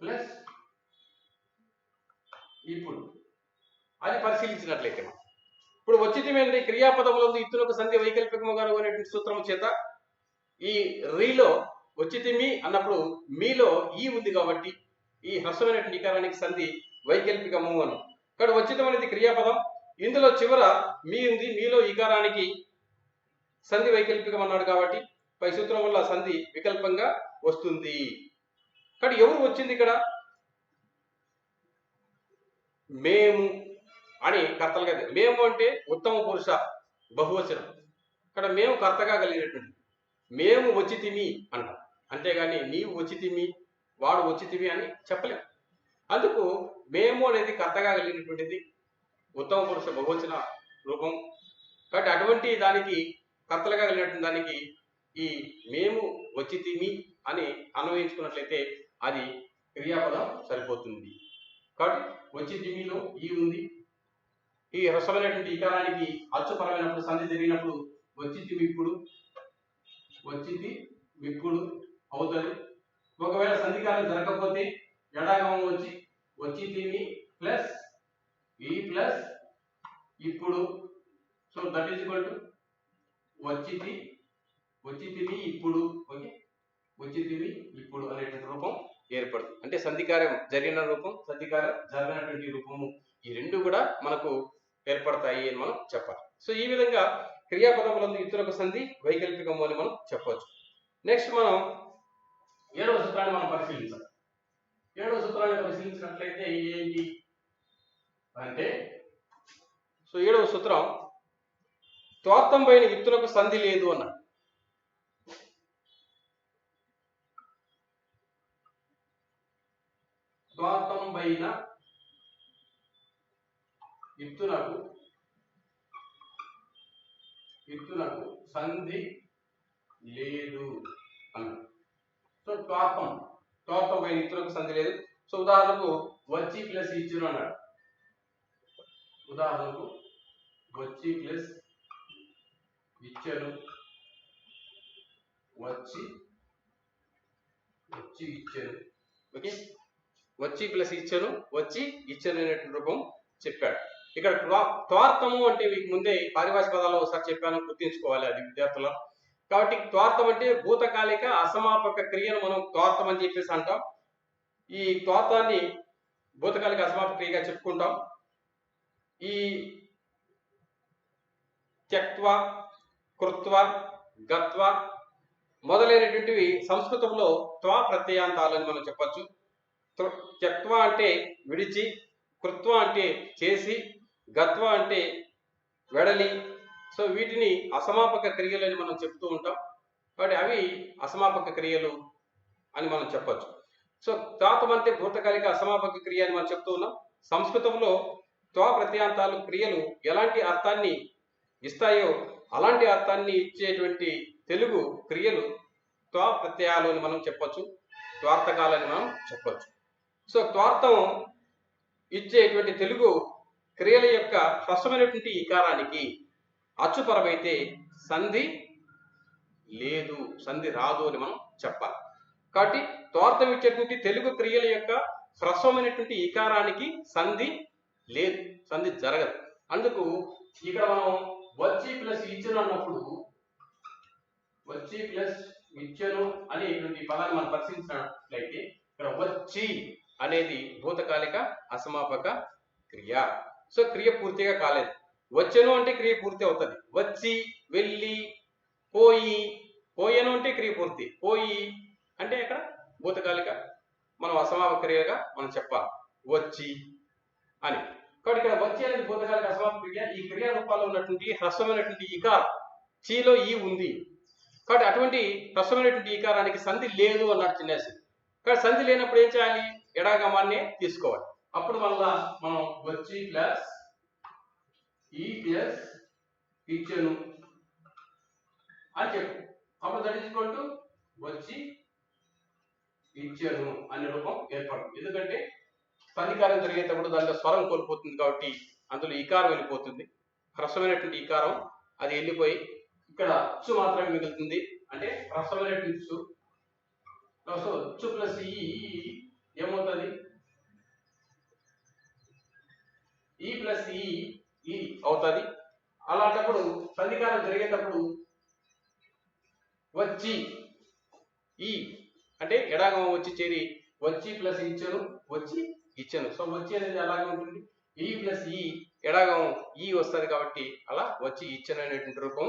ప్లస్ ఇప్పుడు. అది పరిశీలించినట్లయితే ఇప్పుడు వచ్చితిమి అంటే క్రియాపదములందు ఇత్తునకు సంధి వైకల్పికముగా అనేటువంటి సూత్రము చేత ఈ రీలో వచ్చితిమి అన్నప్పుడు మీలో ఈ ఉంది కాబట్టి ఈ హ్రస్వమైనటువంటి ఇకారానికి సంధి వైకల్పికము అను. కాబట్టి వచ్చితం అనేది క్రియాపదం, ఇందులో చివర మీ ఉంది, మీలో ఇకారానికి సంధి వైకల్పికం అన్నాడు కాబట్టి పై సూత్రం వల్ల సంధి వికల్పంగా వస్తుంది. కాబట్టి ఎవరు వచ్చింది ఇక్కడ? మేము అని కర్తలుగా. మేము అంటే ఉత్తమ పురుష బహువచనం. ఇక్కడ మేము కర్తగా కలిగినటువంటి మేము వచ్చితిమి అంటాం, అంతేగాని నీవు వచ్చితిమి వాడు వచ్చితిమి అని చెప్పలేము. అందుకు మేము అనేది కర్తగా కలిగినటువంటిది ఉత్తమ పురుష బహువచన రూపం. కాబట్టి అటువంటి దానికి కర్తలుగా కలిగినటువంటి దానికి ఈ మేము వచ్చితిమి అని అన్వయించుకున్నట్లయితే అది క్రియాపదం సరిపోతుంది. కాబట్టి వచ్చితిమిలో ఈ ఉంది, ఈ హ్రస్వమైనటువంటి ఇకారానికి అచ్చుపరమైనప్పుడు సంధి జరిగినప్పుడు వచ్చితిమి ఇప్పుడు వచ్చింది ఇప్పుడు అవుతుంది. ఒకవేళ సంధికారం జరగకపోతే ఎడాగమం వచ్చి వచ్చితిమి ప్లస్ ఈ ప్లస్ ఇప్పుడు. So that is equal to వచ్చితిమి ఇప్పుడు. ఓకే, వచ్చితిమి ఇప్పుడు అనేటువంటి రూపం ఏర్పడుతుంది. అంటే సంధికారం జరిగిన రూపం, సంధికారం జరగనటువంటి రూపము, ఈ రెండు కూడా మనకు ఏర్పడతాయి అని మనం చెప్పాలి. సో ఈ విధంగా క్రియాపదములందు ఇత్తునకు సంధి వైకల్పికము అని మనం చెప్పవచ్చు. నెక్స్ట్ మనం 7వ సూత్రాన్ని మనం పరిశీలించాలి. 7వ సూత్రాన్ని పరిశీలించినట్లయితే ఏంటి అంటే, సో 7వ సూత్రం త్వార్థం పైన ఇత్తునకు సంధి లేదు అన్నాడు. త్వార్థం పైన ఇత్తునకు సంధి లేదు అన్నాడు. సో త్వార్థం పైన ఇత్తునకు సంధి లేదు. సో ఉదాహరణకు వచ్చి ప్లస్ ఇచ్చును అన్నాడు. ఉదాహరణకు వచ్చి ప్లస్ ఇచ్చెను, వచ్చి ఇచ్చెను. ఓకే, వచ్చి ప్లస్ ఇచ్చెను, వచ్చి ఇచ్చెను అనేటువంటి రూపం చెప్పాడు. ఇక్కడ త్వార్థము అంటే మీకు ముందే పారిభాషిక పదాలు ఒకసారి చెప్పాను, గుర్తించుకోవాలి అది విద్యార్థులు. కాబట్టి త్వార్థం అంటే భూతకాలిక అసమాపక క్రియను మనం త్వార్థం అని చెప్పేసి అంటాం. ఈ త్వార్థాన్ని భూతకాలిక అసమాపక క్రియగా చెప్పుకుంటాం. ఈ త్యక్త్వ, కృత్వ, గత్వ మొదలైనటువంటివి సంస్కృతంలో త్వా ప్రత్యయాంతాలు అని మనం చెప్పచ్చు. త్యక్త్వ అంటే విడిచి, కృత్వ అంటే చేసి, గత్వ అంటే వెడలి. సో వీటిని అసమాపక క్రియలు అని మనం చెప్తూ ఉంటాం. కాబట్టి అవి అసమాపక క్రియలు అని మనం చెప్పచ్చు. సో త్వాతం అంటే భూతకాలిక అసమాపక క్రియ అని మనం చెప్తూ ఉన్నాం. సంస్కృతంలో త్వా ప్రత్యయాంతాలు క్రియలు ఎలాంటి అర్థాన్ని ఇస్తాయో అలాంటి అర్థాన్ని ఇచ్చేటువంటి తెలుగు క్రియలు త్వా ప్రత్యయాలు అని మనం చెప్పచ్చు, త్వార్థకాలని మనం చెప్పచ్చు. సో త్వార్థం ఇచ్చేటువంటి తెలుగు క్రియల యొక్క హ్రస్వమైనటువంటి ఇకారానికి అచ్చుపరమైతే సంధి లేదు, సంధి రాదు అని మనం చెప్పాలి. కాబట్టి తోర్థం ఇచ్చేటువంటి తెలుగు క్రియల యొక్క హ్రస్వమైనటువంటి ఇకారానికి సంధి లేదు, సంధి జరగదు. అందుకు ఇక్కడ మనం వచ్చి ప్లస్ ఇచ్చెను అన్నప్పుడు వచ్చి ప్లస్ ఇచ్చెను అనేటువంటి పదాన్ని మనం పరిశీలించినట్లయితే ఇక్కడ వచ్చి అనేది భూతకాలిక అసమాపక క్రియ. సో క్రియ పూర్తిగా కాలేదు. వచ్చెను అంటే క్రియ పూర్తి అవుతుంది. వచ్చి, వెళ్ళి, పోయి, పోయెను అంటే క్రియ పూర్తి, పోయి అంటే ఇక్కడ భూతకాలిక మనం అసమాపక క్రియగా మనం చెప్పాలి వచ్చి అని. కాబట్టి ఇక్కడ వచ్చి అనేది భూతకాలిక అసమాపక క్రియ. ఈ క్రియా రూపాల్లో ఉన్నటువంటి హ్రస్వమైనటువంటి ఇకారం చీలో ఈ ఉంది. కాబట్టి అటువంటి హ్రస్వమైనటువంటి ఈకారానికి సంధి లేదు అన్నాడు చిన్నేసి. కాబట్టి సంధి లేనప్పుడు ఏం చేయాలి? ఎడాగమాన్ని తీసుకోవాలి. అప్పుడు మళ్ళా మనం వచ్చి ప్లస్ ఈ ప్లస్ ఇచ్చెను అని చెప్పు. అప్పుడు దట్ ఈజ్ ఈక్వల్ టు వచ్చి ఇచ్చెను అనే రూపం ఏర్పడుతుంది. ఎందుకంటే సంధికారం జరిగేటప్పుడు దాంట్లో స్వరం కోల్పోతుంది కాబట్టి అందులో ఈకారం వెళ్ళిపోతుంది. హ్రస్వమైనటువంటి ఈకారం అది వెళ్ళిపోయి ఇక్కడ చ్చు మాత్రమే మిగులుతుంది. అంటే హ్రస్వమైనటువంటి చ్చు. సో చ్చు ప్లస్ ఈ ఏమవుతుంది? ఈ ప్లస్ ఈ అవుతుంది. అలాంటప్పుడు సంధికారం జరిగేటప్పుడు వచ్చి ఈ అంటే ఎడాగం వచ్చి చేరి వచ్చి ప్లస్ ఇచ్చెను వచ్చి ఇచ్చెను. సో వచ్చి అనేది అలాగే ఉంటుంది. ఈ ప్లస్ ఈ ఎడాగం ఈ వస్తుంది కాబట్టి అలా వచ్చి ఇచ్చెను అనేటువంటి రూపం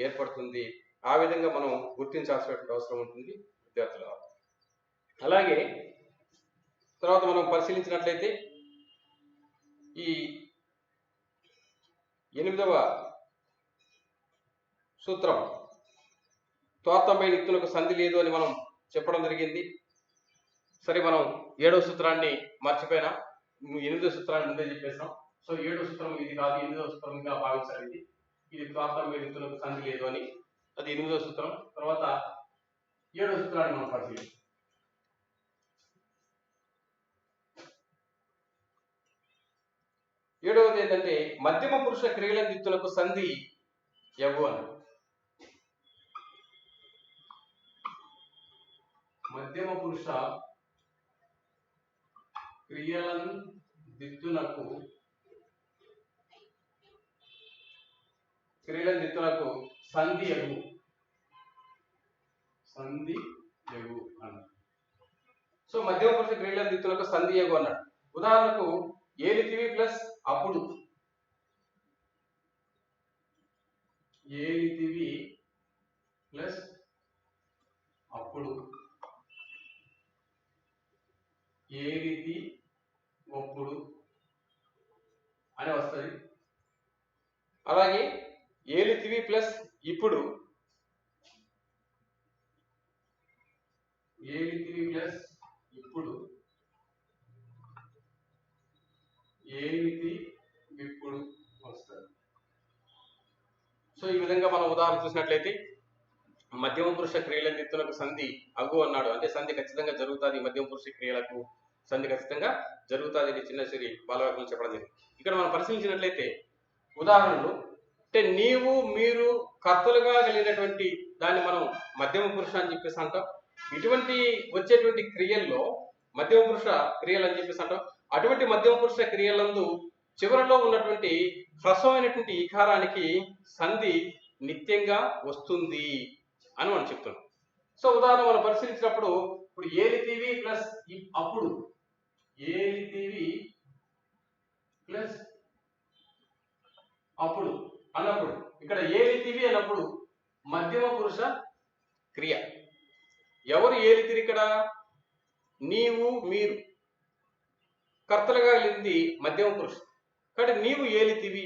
ఏర్పడుతుంది. ఆ విధంగా మనం గుర్తించాల్సినటువంటి అవసరం ఉంటుంది విద్యార్థుల. అలాగే తర్వాత మనం పరిశీలించినట్లయితే ఈ 8వ సూత్రం తోర్థంపై నిత్తులకు సంధి లేదు అని మనం చెప్పడం జరిగింది. సరే, మనం 7వ సూత్రాన్ని మర్చిపోయినా, 8వ సూత్రాన్ని ముందే చెప్పేసాం. సో 7వ సూత్రం ఇది కాదు, 8వ సూత్రంగా భావించాలి. ఇది తోర్థంపై నిత్తులకు సంధి లేదు అని, అది 8వ సూత్రం. తర్వాత 7వ సూత్రాన్ని మనం పరిశీలిస్తాం. 7వది ఏంటంటే మధ్యమ పురుష క్రియల దిత్తులకు సంధి యగు అని. మధ్యమ పురుష క్రియల దిత్తులకు సంధి యగు, సంధి యగు అన్నాడు. సో మధ్యమ పురుష క్రియల దిత్తులకు సంధి యగు అన్నాడు. ఉదాహరణకు ఏలితివి ప్లస్ అప్పుడు, ఏలితివి ప్లస్ అప్పుడు, ఏలితి ఒప్పుడు అని వస్తుంది. అలాగే ఏలితివి ప్లస్ ఇప్పుడు, ఏలితివి ప్లస్ ఇప్పుడు, ఏలితి ఇప్పుడు వస్తుంది. సో ఈ విధంగా మనం ఉదాహరణ చూసినట్లయితే మధ్యమ పురుష క్రియల దిత్తులకు సంధి అగు అన్నాడు. అంటే సంధి ఖచ్చితంగా జరుగుతుంది, మధ్యమ పురుష క్రియలకు సంధి ఖచ్చితంగా జరుగుతుంది అని చిన్నశ్రీ బాలవాక్యం చెప్పడం జరిగింది. ఇక్కడ మనం పరిశీలించినట్లయితే ఉదాహరణలు అంటే నీవు, మీరు కర్తలుగా కలిగినటువంటి దాన్ని మనం మధ్యమ పురుష అని చెప్పేసి అంటాం. ఇటువంటి వచ్చేటువంటి క్రియల్లో మధ్యమ పురుష క్రియలు అని చెప్పేసి అంటాం. అటువంటి మధ్యమ పురుష క్రియలందు చివరిలో ఉన్నటువంటి హ్రస్వమైనటువంటి ఈకారానికి సంధి నిత్యంగా వస్తుంది అని మనం చెప్తున్నాం. సో ఉదాహరణ మనం పరిశీలించినప్పుడు ఇప్పుడు ఏలితివి ప్లస్ అప్పుడు, ఏలితివి ప్లస్ అప్పుడు అన్నప్పుడు ఇక్కడ ఏలితివి అన్నప్పుడు మధ్యమ పురుష క్రియ. ఎవరు ఏలితిరి ఇక్కడ? నీవు, మీరు. కర్తలుగా వెళ్ళింది మధ్యమ పురుషుడు. కాబట్టి నీవు ఏలితివి,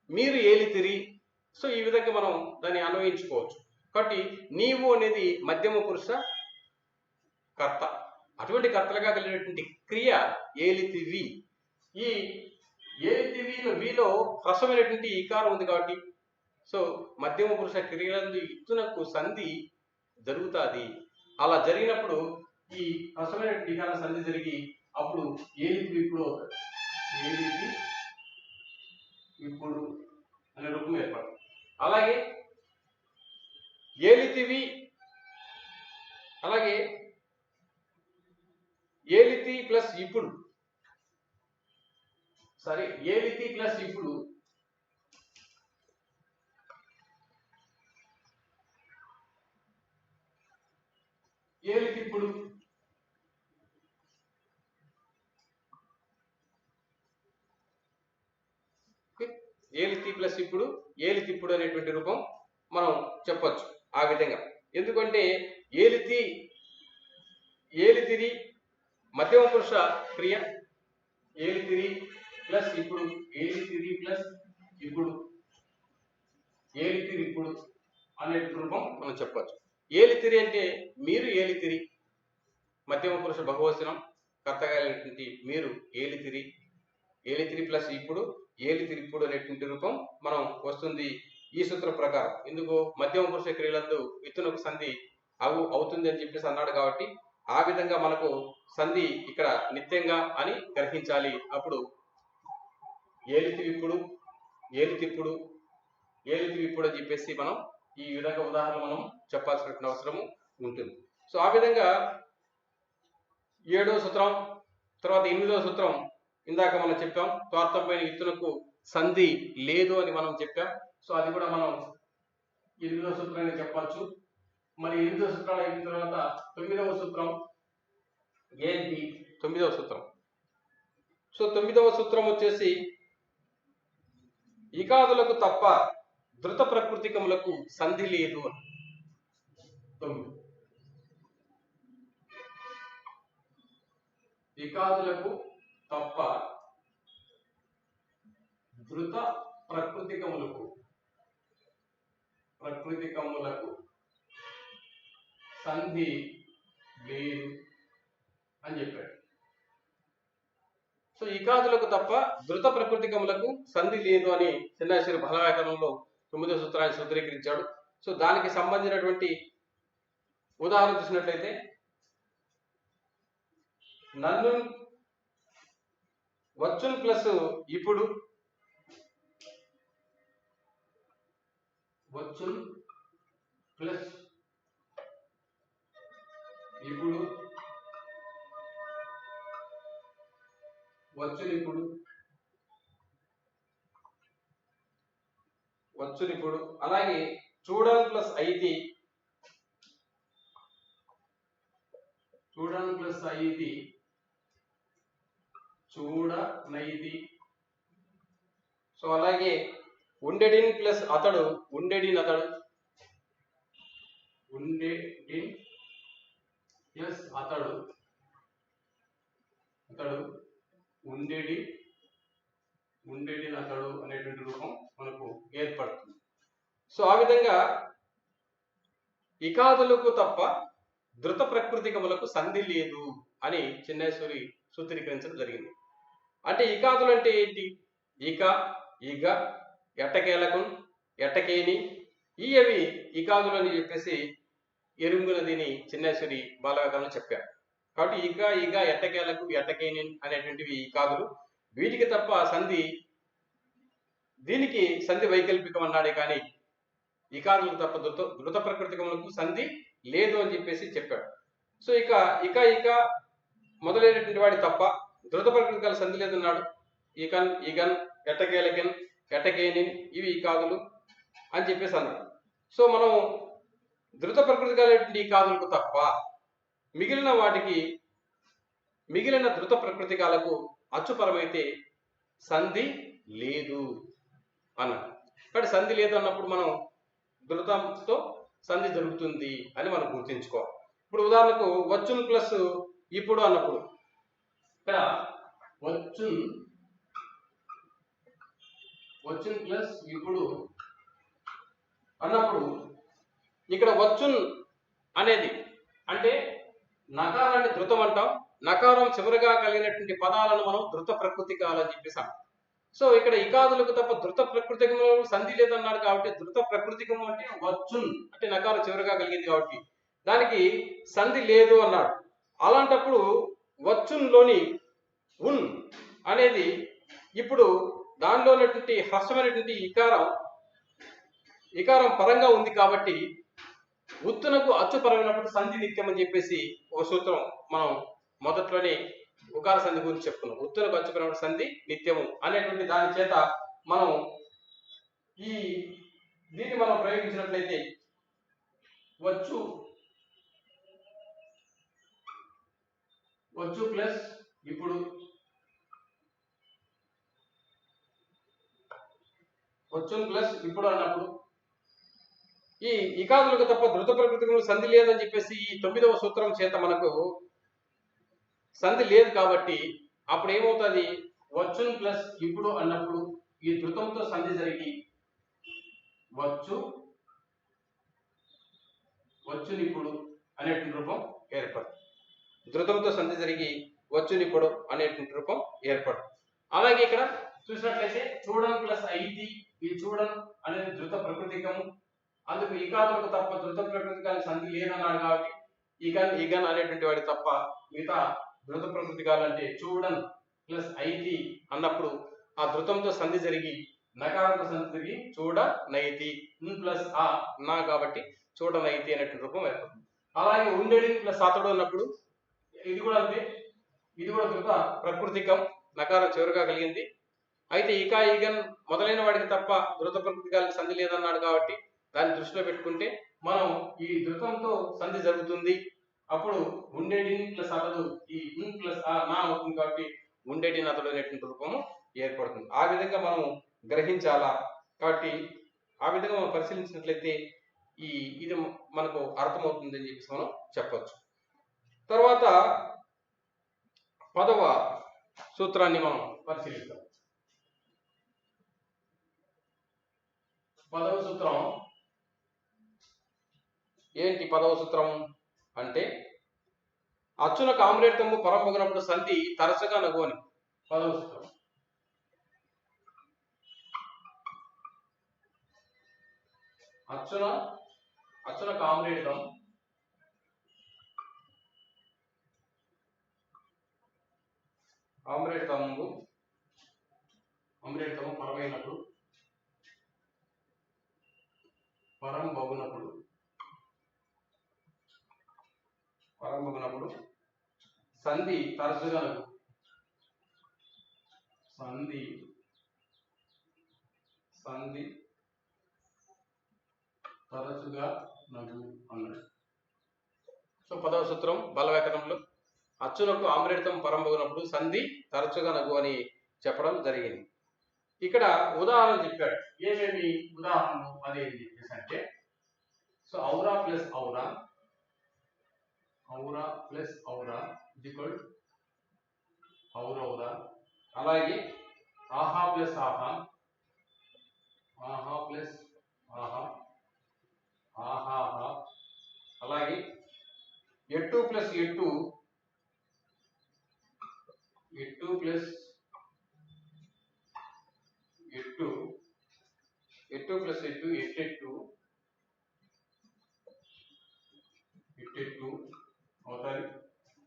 మీరు ఏలితిరి. సో ఈ విధంగా మనం దాన్ని అన్వయించుకోవచ్చు. కాబట్టి నీవు అనేది మధ్యమ పురుష కర్త. అటువంటి కర్తలుగా కలిగినటువంటి క్రియ ఏలితివి. ఈ ఏలితివిలో హ్రస్వమైనటువంటి ఈకారం ఉంది కాబట్టి సో మధ్యమ పురుష క్రియలందు ఇత్తునకు సంధి జరుగుతుంది. అలా జరిగినప్పుడు ఈ హ్రస్వమైనటువంటి ఈకారం సంధి జరిగి అప్పుడు ఏలితివి ఇప్పుడు అవుతుంది. ఏలితి ఇప్పుడు అనే రూపం ఏర్పడుతుంది. అలాగే ఏలితివి, అలాగే ప్లస్ ఇప్పుడు సరే ఏలితి ప్లస్ ఇప్పుడు ఏలితి ఇప్పుడు ఏలితి ప్లస్ ఇప్పుడు ఏలితి ఇప్పుడు అనేటువంటి రూపం మనం చెప్పొచ్చు ఆ విధంగా. ఎందుకంటే ఏలితిరి మధ్యమ పురుష క్రియ, ఏలితిరి ప్లస్ ఇప్పుడు, ఏలితిరి ప్లస్ ఇప్పుడు, ఏలితిరి ఇప్పుడు అనే రూపం మనం చెప్పొచ్చు. ఏలితిరి అంటే మీరు ఏలితిరి, మధ్యమ పురుష బహువచనం కర్తగా అయినటువంటి మీరు ఏలితిరి, ఏలితిరి ప్లస్ ఇప్పుడు ఏలితిరి ఇప్పుడు అనేటువంటి రూపం మనం వస్తుంది ఈ సూత్రం ప్రకారం. ఎందుకు మధ్యమ పురుష క్రియలందు విత్తునకు సంధి అవుతుంది అని చెప్పేసి అన్నాడు కాబట్టి ఆ విధంగా మనకు సంధి ఇక్కడ నిత్యంగా అని గ్రహించాలి. అప్పుడు ఏలితివిప్పుడు ఏలితిప్పుడు ఏలితివిప్పుడు అని చెప్పేసి మనం ఈ విధంగా ఉదాహరణ మనం చెప్పాల్సినటువంటి అవసరము ఉంటుంది. సో ఆ విధంగా 7వ సూత్రం తర్వాత 8వ సూత్రం ఇందాక మనం చెప్పాం. త్వార్థమైన విత్తునకు సంధి లేదు అని మనం చెప్పాం. సో అది కూడా మనం 8వ సూత్రాన్ని చెప్పచ్చు. మరి 8వ సూత్రాలు అయిన తర్వాత 9వ సూత్రం ఏంటి? 9వ సూత్రం. సో 9వ సూత్రం వచ్చేసి ఇకాదులకు తప్ప ధృత ప్రకృతికములకు సంధి లేదు అని. ఇకాదులకు తప్ప ధృత ప్రకృతికములకు సంధి లేదు అని చెప్పాడు. సో ఇకాదులకు తప్ప ధృత ప్రకృతికములకు సంధి లేదు అని చిన్నాశ్వరి బల వ్యాకరణంలో 9వ సూత్రాన్ని సూత్రీకరించాడు. సో దానికి సంబంధించినటువంటి ఉదాహరణ చూసినట్లయితే నన్ను వచ్చున్ ప్లస్ ఇప్పుడు, వచ్చున్ ప్లస్ ఇప్పుడు, వచ్చునిప్పుడు, వచ్చునిప్పుడు, అలాగే చూడన్ ప్లస్ ఐతి, చూడన్ ప్లస్ ఐతి, చూడనైతి. సో అలాగే ఉండెడిన్ ప్లస్ అతడు, ఉండెడిన్ అతడు, ఉండెడిన్ ప్లస్ అతడు, అతడు, ఉండెడిన్ అతడు అనేటువంటి రూపం మనకు ఏర్పడుతుంది. సో ఆ విధంగా ఇకాదులకు తప్ప ధృత ప్రకృతికములకు సంధి లేదు అని చిన్నేశ్వరి సూత్రీకరించడం జరిగింది. అంటే ఇకాదులు అంటే ఏంటి? ఈక, ఈగ, ఎట్టకేలకు, ఎట్టకేని, అవి ఇకాదులు అని చెప్పేసి ఎరుంగునదిని చిన్నేశ్వరి బాలవ్యాకరణంలో చెప్పారు. కాబట్టి ఈక, ఈగ, ఎట్టకేలకు, ఎట్టకేని అనేటువంటివి ఇకాదులు. వీటికి తప్ప సంధి, దీనికి సంధి వైకల్పికం అన్నాడే కానీ ఇకాదులకు తప్ప ధృత ప్రకృతికములకు సంధి లేదు అని చెప్పేసి చెప్పాడు. సో ఇక మొదలైనటువంటి వాడి తప్ప ధృత ప్రకృతికల సంధి లేదన్నాడు. ఈకన్, ఈగన్, ఎట్టకేలకెన్, ఎట్టకేనిన్ ఇవి ఇకాదులు అని చెప్పేసి అన్నాడు. సో మనం ధృత ప్రకృతికలైనటువంటి ఇకాదులకు తప్ప మిగిలిన ధృత ప్రకృతికాలకు అచ్చుపరమైతే సంధి లేదు అన్నాడు. కాబట్టి సంధి లేదు అన్నప్పుడు మనం ధృతంతో సంధి జరుగుతుంది అని మనం గుర్తుంచుకోవాలి. ఇప్పుడు ఉదాహరణకు వచ్చున్ ప్లస్ ఇప్పుడు అన్నప్పుడు ఇక్కడ వచ్చున్ ప్లస్ ఇప్పుడు అన్నప్పుడు ఇక్కడ వచ్చున్ అనేది అంటే నకారాన్ని ధృతం అంటాం. నకారం చివరిగా కలిగినటువంటి పదాలను మనం ధృత ప్రకృతికాలు అని చెప్పేసాం. సో ఇక్కడ ఇకాదులకు తప్ప ధృత ప్రకృతికము సంధి లేదన్నాడు కాబట్టి ధృత ప్రకృతికము అంటే వచ్చున్ అంటే నకారం చివరిగా కలిగింది కాబట్టి దానికి సంధి లేదు అన్నాడు. అలాంటప్పుడు వచ్చున్లోని ఉన్ అనేది ఇప్పుడు దానిలో ఉన్నటువంటి హ్రస్వమైనటువంటి ఇకారం పరంగా ఉంది కాబట్టి ఉత్తునకు అచ్చుపరమైనప్పుడు సంధి నిత్యం అని చెప్పేసి ఒక సూత్రం మనం మొదట్లోనే ఉకార సంధి గురించి చెప్పుకున్నాం. ఉత్తులకు వచ్చుకున్న సంధి నిత్యము అనేటువంటి దాని చేత మనం దీన్ని మనం ప్రయోగించినట్లయితే వచ్చు ప్లస్ ఇప్పుడు అన్నప్పుడు ఈ ఇకాదులకు తప్ప ధృత ప్రకృతికి సంధి లేదని చెప్పేసి ఈ 9వ సూత్రం చేత మనకు సంధి లేదు కాబట్టి అప్పుడు ఏమవుతుంది, వచ్చును ప్లస్ ఇప్పుడు అన్నప్పుడు ఈ ధృతంతో సంధి జరిగి వచ్చునిప్పుడు అనేటువంటి రూపం ఏర్పడుతుంది. ధృతంతో సంధి జరిగి వచ్చునిప్పుడు అనేటువంటి రూపం ఏర్పడుతుంది. అలాగే ఇక్కడ చూసినట్లయితే చూడన్ ప్లస్ ఐతి, ఈ చూడన్ అనేది ధృత ప్రకృతికము, అందుకు ఇకాదులకు తప్ప ధృత ప్రకృతికానికి సంధి లేదన్నాడు కాబట్టి ఈగన్ అనేటువంటి వాడి తప్ప మిగతా ధృత ప్రకృతికాలు అంటే చూడన్ ప్లస్ ఐతి అన్నప్పుడు ఆ ధృతంతో సంధి జరిగి నకారంతో సంధి జరిగి చూడ నైతి ప్లస్ ఆ నా కాబట్టి చూడ నైతి అనేటువంటి రూపం ఏర్పడుతుంది. అలాగే ఉండేది ప్లస్ అతడు అన్నప్పుడు ఇది కూడా అంతే, ఇది కూడా ధృత ప్రకృతికం, నకారం చివరిగా కలిగింది. అయితే ఈగన్ మొదలైన వాడికి తప్ప ధృత ప్రకృతికాలకు సంధి లేదన్నాడు కాబట్టి దాన్ని దృష్టిలో పెట్టుకుంటే మనం ఈ ధృతంతో సంధి జరుగుతుంది, అప్పుడు ఉండేటి ప్లస్ అతడు ఈ ప్లస్ నా అవుతుంది కాబట్టి ఉండేటి అతడు అనేటువంటి రూపము ఏర్పడుతుంది. ఆ విధంగా మనం గ్రహించాలా. కాబట్టి ఆ విధంగా మనం పరిశీలించినట్లయితే ఇది మనకు అర్థమవుతుంది అని చెప్పేసి మనం చెప్పచ్చు. తర్వాత 10వ సూత్రాన్ని మనం పరిశీలిద్దాం. 10వ సూత్రం ఏంటి? 10వ సూత్రం అంటే అచ్చునకు ఆమ్రేతము పరంపగినప్పుడు సంధి తరచుగా నగు అని. 10వ సూత్రం అచ్చునకు ఆమ్రేతము పరమైనప్పుడు పరంబగునప్పుడు సంధి తరచుగా నగు. సంధి తరచుగా నగు అన్నాడు. సో 10వ సూత్రం బలవ్యాకరణంలో అచ్చునకు ఆమ్రేతం పరంబగునప్పుడు సంధి తరచుగా నగు అని చెప్పడం జరిగింది. ఇక్కడ ఉదాహరణ చెప్పాడు. ఏమేమి ఉదాహరణలు అనేది చెప్పేసి అంటే, సో ఔరా ప్లస్ ఔరా ఈక్వల్ ఔరౌరా. అలాగే ఆహా ప్లస్ ఆహా ప్లస్ ఆహా. అలాగే ఎట్టు ప్లస్ ఎట్టు ప్లస్ ఎట్టు ప్లస్ ఎట్టు ఎట్టెట్టు అవుతాయి.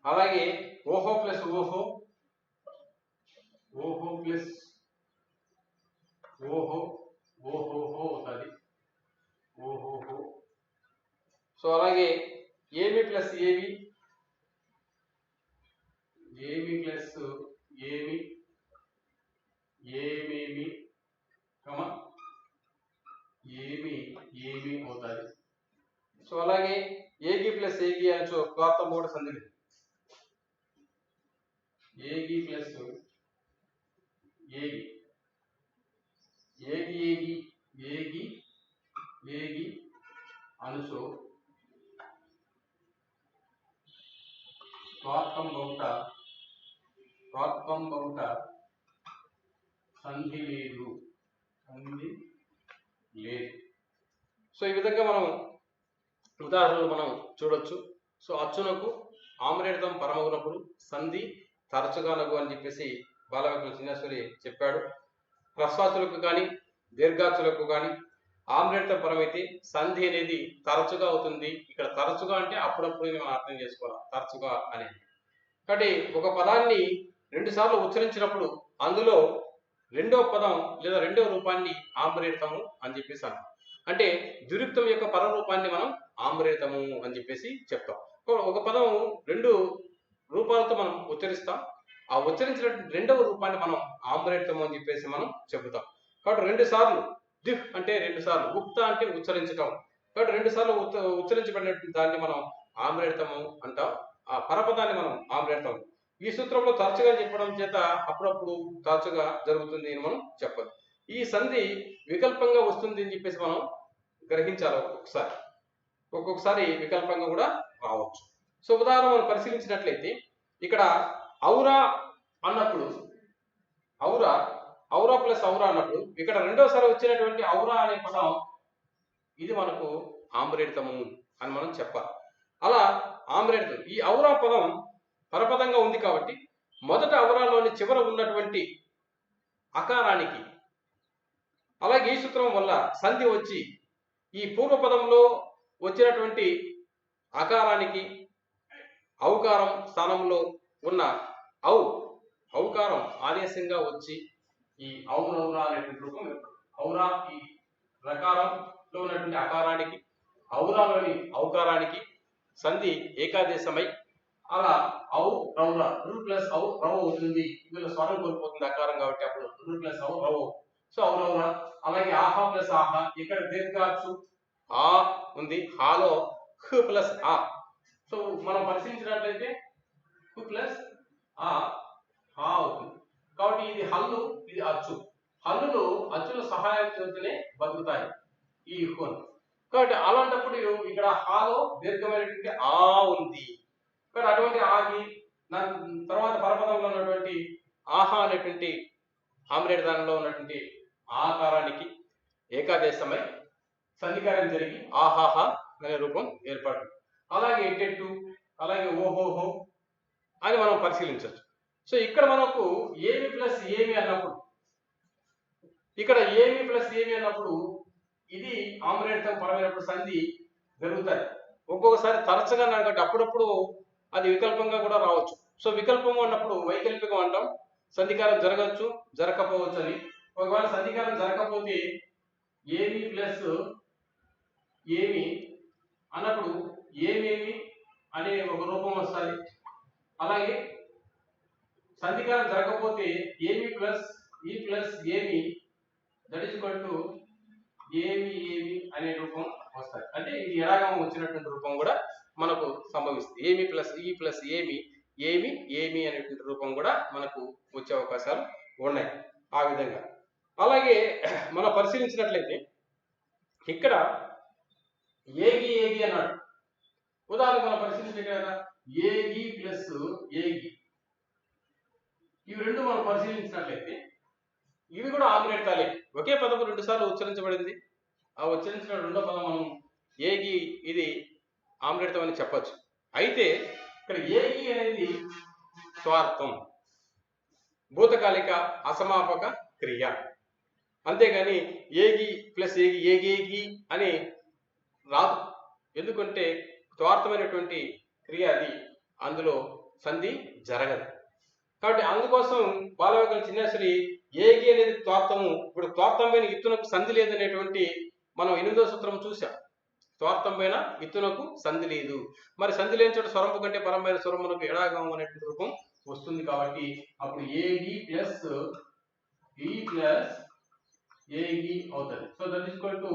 అలాగే ఓహో ప్లస్ ఓహో ప్లస్ ఓహోహో అవుతుంది. ఓహోహో. సో అలాగే ఏమి ప్లస్ ఏమి ప్లస్ ఏమేమి ఏమి అవుతాయి. సో అలాగే ఏగి ప్లస్ ఏగి అని కొత్త 3 సంధులు. ఏగి ప్లస్ ఏగి అనుసో స్వాత్వం బహుట సంధి లేదు. సో ఈ విధంగా మనం ఉదాహరణలు మనం చూడొచ్చు. సో అచ్చునకు ఆమ్రేతం పరమగునప్పుడు సంధి తరచుగా నగు అని చెప్పేసి బాలవ్యాకరణ శ్రీనివాసరి చెప్పాడు. హ్రస్వాచులకు కానీ దీర్ఘాచులకు కానీ ఆమ్రేతం పరమైతే సంధి అనేది తరచుగా అవుతుంది. ఇక్కడ తరచుగా అంటే అప్పుడప్పుడు మనం అర్థం చేసుకోవాలి తరచుగా అనేది. కాబట్టి ఒక పదాన్ని 2 సార్లు ఉచ్చరించినప్పుడు అందులో రెండవ పదం లేదా రెండవ రూపాన్ని ఆమ్రేతము అని చెప్పేసి అన్నాం. అంటే ద్విరుక్తం యొక్క పరరూపాన్ని మనం ఆమ్రేతము అని చెప్పేసి చెప్తాం. ఒక పదం 2 రూపాలతో మనం ఉచ్చరిస్తాం. ఆ ఉచ్చరించిన రెండవ రూపాన్ని మనం ఆమ్రేత్వం అని చెప్పేసి మనం చెబుతాం. కాబట్టి 2 సార్లు దిహ్ అంటే 2 సార్లు, ఉక్త అంటే ఉచ్చరించటం. కాబట్టి 2 సార్లు ఉచ్చరించబడినటువంటి దాన్ని మనం ఆమ్రేత్తము అంటాం. ఆ పరపదాన్ని మనం ఆమ్రేత్తం. ఈ సూత్రంలో తరచుగా చెప్పడం చేత అప్పుడప్పుడు తరచుగా జరుగుతుంది అని మనం చెప్పదు. ఈ సంధి వికల్పంగా వస్తుంది అని చెప్పేసి మనం గ్రహించాలి. ఒక్కొక్కసారి వికల్పంగా కూడా రావచ్చు. సో ఉదాహరణ మనం పరిశీలించినట్లయితే ఇక్కడ ఔరా అన్నప్పుడు ఔరా ఔరా ప్లస్ ఔరా అన్నప్పుడు ఇక్కడ రెండోసారి వచ్చినటువంటి ఔరా అనే పదం ఇది మనకు ఆమ్రేడితము అని మనం చెప్పాలి. అలా ఆమ్రేడితం ఈ ఔరా పదం పరపదంగా ఉంది కాబట్టి మొదట ఔరాలోని చివర ఉన్నటువంటి అకారానికి అలాగే ఈ సూత్రం వల్ల సంధి వచ్చి ఈ పూర్వపదంలో వచ్చినటువంటి అకారానికి ఔకారం స్థానంలో ఉన్న ఔకారం ఆదేశంగా వచ్చి ఈ ఔరా అనేటువంటి రూపం ఔరా ఈ రకారంలో ఉన్నటువంటి అకారానికి ఔరాలోని ఔకారానికి సంధి ఏకాదేశమై అలా రౌరా ప్లస్ రవ అవుతుంది. ఇందులో స్వరం కోల్పోతుంది అకారం కాబట్టి అప్పుడు ప్లస్ రవ. సో ఔరౌరా. అలాగే ఆహా ప్లస్ ఆహా ఇక్కడ దీర్ఘాక్షు ఆ ఉంది, హాలో హ్ ప్లస్ ఆ. సో మనం పరిశీలించినట్లయితే హు ప్లస్ ఆ హా అవుతుంది. కాబట్టి ఇది హల్లు, ఇది అచ్చు. హల్లులు అచ్చుల సహాయంతోనే బతుకుతాయి ఈ హున్. కాబట్టి అలాంటప్పుడు ఇక్కడ హాలో దీర్ఘమైనటువంటి ఆ ఉంది. కానీ అటువంటి ఆగి తర్వాత పరపదంలో ఉన్నటువంటి ఆహా అనేటువంటి ఆమ్రేడ్ దానిలో ఉన్నటువంటి ఆకారానికి ఏకాదేశమై సంధికారం జరిగి ఆహాహా అనే రూపం ఏర్పడుతుంది. అలాగే టెట్టు, అలాగే ఓహోహో అని మనం పరిశీలించవచ్చు. సో ఇక్కడ మనకు ఏమి ప్లస్ ఏమి అన్నప్పుడు ఇక్కడ ఏమి ప్లస్ ఏమి అన్నప్పుడు ఇది ఆమ్రేడితం పరమైనప్పుడు సంధి జరుగుతాయి. ఒక్కొక్కసారి తరచుగా కాబట్టి అప్పుడప్పుడు అది వికల్పంగా కూడా రావచ్చు. సో వికల్పం అన్నప్పుడు వైకల్పికం అంటాం. సంధికారం జరగచ్చు, జరగకపోవచ్చు అని. ఒకవేళ సంధికారం జరగకపోతే ఏమి ప్లస్ ఏమి అన్నప్పుడు ఏమేమి అనే ఒక రూపం వస్తుంది. అలాగే సంధికారం జరగకపోతే ఏమి ప్లస్ ఈ ప్లస్ ఏమి దట్ ఈజ్ ఈక్వల్ టు ఏమి ఏమి అనే రూపం వస్తుంది. అంటే ఇది ఎలాగం వచ్చినటువంటి రూపం కూడా మనకు సంభవిస్తుంది. ఏమి ప్లస్ ఈ ప్లస్ ఏమి ఏమి ఏమి అనేటువంటి రూపం కూడా మనకు వచ్చే అవకాశాలు ఉన్నాయి ఆ విధంగా. అలాగే మనం పరిశీలించినట్లయితే ఇక్కడ ఏగి ఏగి అన్నాడు. ఉదాహరణకు మనం పరిశీలించే కదా ఏగి ప్లస్ ఏగి ఇవి రెండు మనం పరిశీలించినట్లయితే ఇవి కూడా ఆమ్రేతాలే. ఒకే పదము 2 సార్లు ఉచ్చరించబడింది. ఆ ఉచ్చరించిన రెండో పదం మనం ఏగి ఇది ఆమ్రేతం అని చెప్పచ్చు. అయితే ఇక్కడ ఏగి అనేది స్వార్థం, భూతకాలిక అసమాపక క్రియ. అంతేగాని ఏగి ప్లస్ ఏగి ఏగేగి అని రాదు. ఎందుకంటే స్వార్థమైనటువంటి క్రియ అది, అందులో సంధి జరగదు. కాబట్టి అందుకోసం బాలవేగల చిన్నేశ్వరి ఏగి అనేది త్వార్థము. ఇప్పుడు త్వార్థం పైన ఇత్తునకు సంధి లేదనేటువంటి మనం 8వ సూత్రం చూసాం. త్వార్థం పైన ఇత్తునకు సంధి లేదు. మరి సంధి లేని చోట స్వరంపు కంటే పరమైన స్వరమునకు ఎడాగం అనేటువంటి రూపం వస్తుంది. కాబట్టి అప్పుడు ఏగి ప్లస్ ఈ ప్లస్ ఏగి అవుతుంది. So that is equal to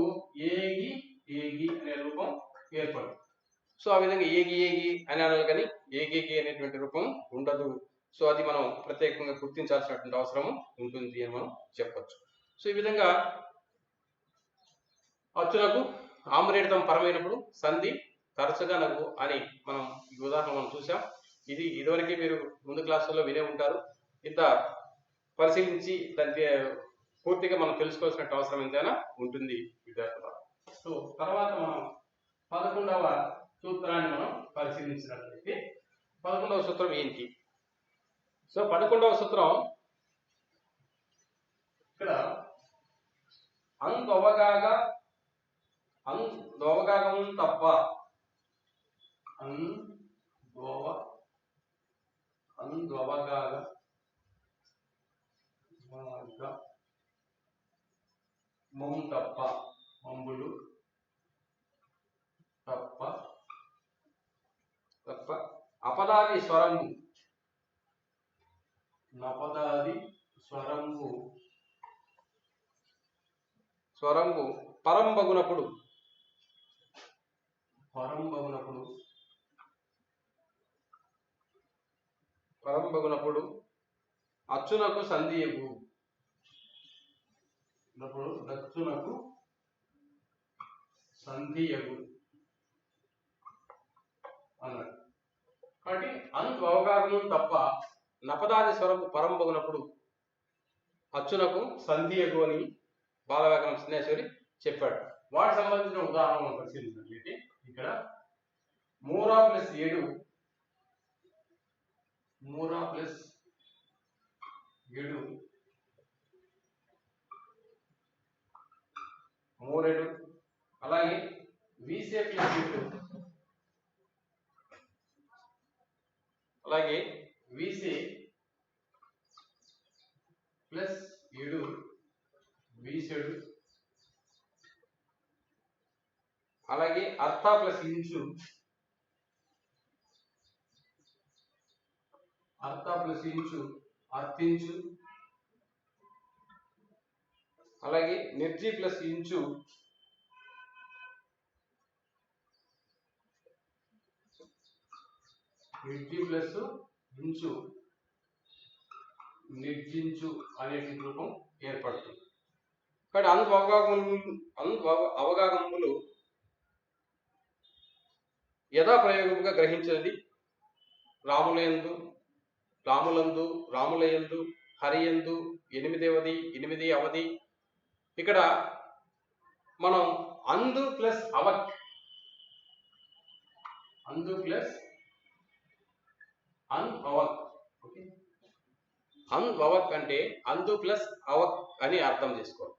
ఏగి ఏగి అనే రూపం ఏర్పడుతుంది. సో ఆ విధంగా ఏగి ఏగి అని అనాలి, కానీ ఏగేగి అనేటువంటి రూపం ఉండదు. సో అది మనం ప్రత్యేకంగా గుర్తించాల్సినటువంటి అవసరం ఉంటుంది అని మనం చెప్పచ్చు. సో ఈ విధంగా అచ్చులకు ఆమ్రేడితం పరమైనప్పుడు సంధి తరచుగా నవ్వు అని మనం ఈ ఉదాహరణ మనం చూసాం. ఇది ఇదివరకే మీరు ముందు క్లాసుల్లో వినే ఉంటారు. ఇంత పరిశీలించి దాన్ని పూర్తిగా మనం తెలుసుకోవాల్సిన అవసరం ఎంతైనా ఉంటుంది విద్యార్థులు. సో తర్వాత మనం 11వ సూత్రాన్ని మనం పరిశీలించినట్లయితే 11వ సూత్రం ఏంటి? సో 11వ సూత్రం ఇక్కడ దోవగాగం తప్ప మం తప్ప మంబులు తప్ప అపదాది స్వరము నపదాది స్వరంబు పరంబగునప్పుడు అచ్చునకు సంధియగు దచ్చునకు సంధియగు అన్నాడు. కాబట్టి అంతు అవగాహన తప్ప నపదాది స్వరము పరంబగునప్పుడు అచ్చునకు సంధియగు అని బాలవ్యాకరణ సన్యాసి చెప్పాడు. వాటికి సంబంధించిన ఉదాహరణను పరిశీలించినట్లయితే ఇక్కడ 3+7 మూరెడు, అలాగే వీసే ప్లస్ 7 అలాగే వీసే ప్లస్ 7 వీసెడు, అలాగే అర్థ ప్లస్ ఇంచు అర్థించు, అలాగే నిర్జీ ప్లస్ ఇంచు నిర్జించు అనేటి రూపం ఏర్పడుతుంది. కానీ అవగాహనములు యథాప్రయోగముగా గ్రహించినది రాములయందు హరియందు 8 అవధి. ఇక్కడ మనం అందు ప్లస్ అవక్ అంటే అందు ప్లస్ అవక్ అని అర్థం చేసుకోవాలి.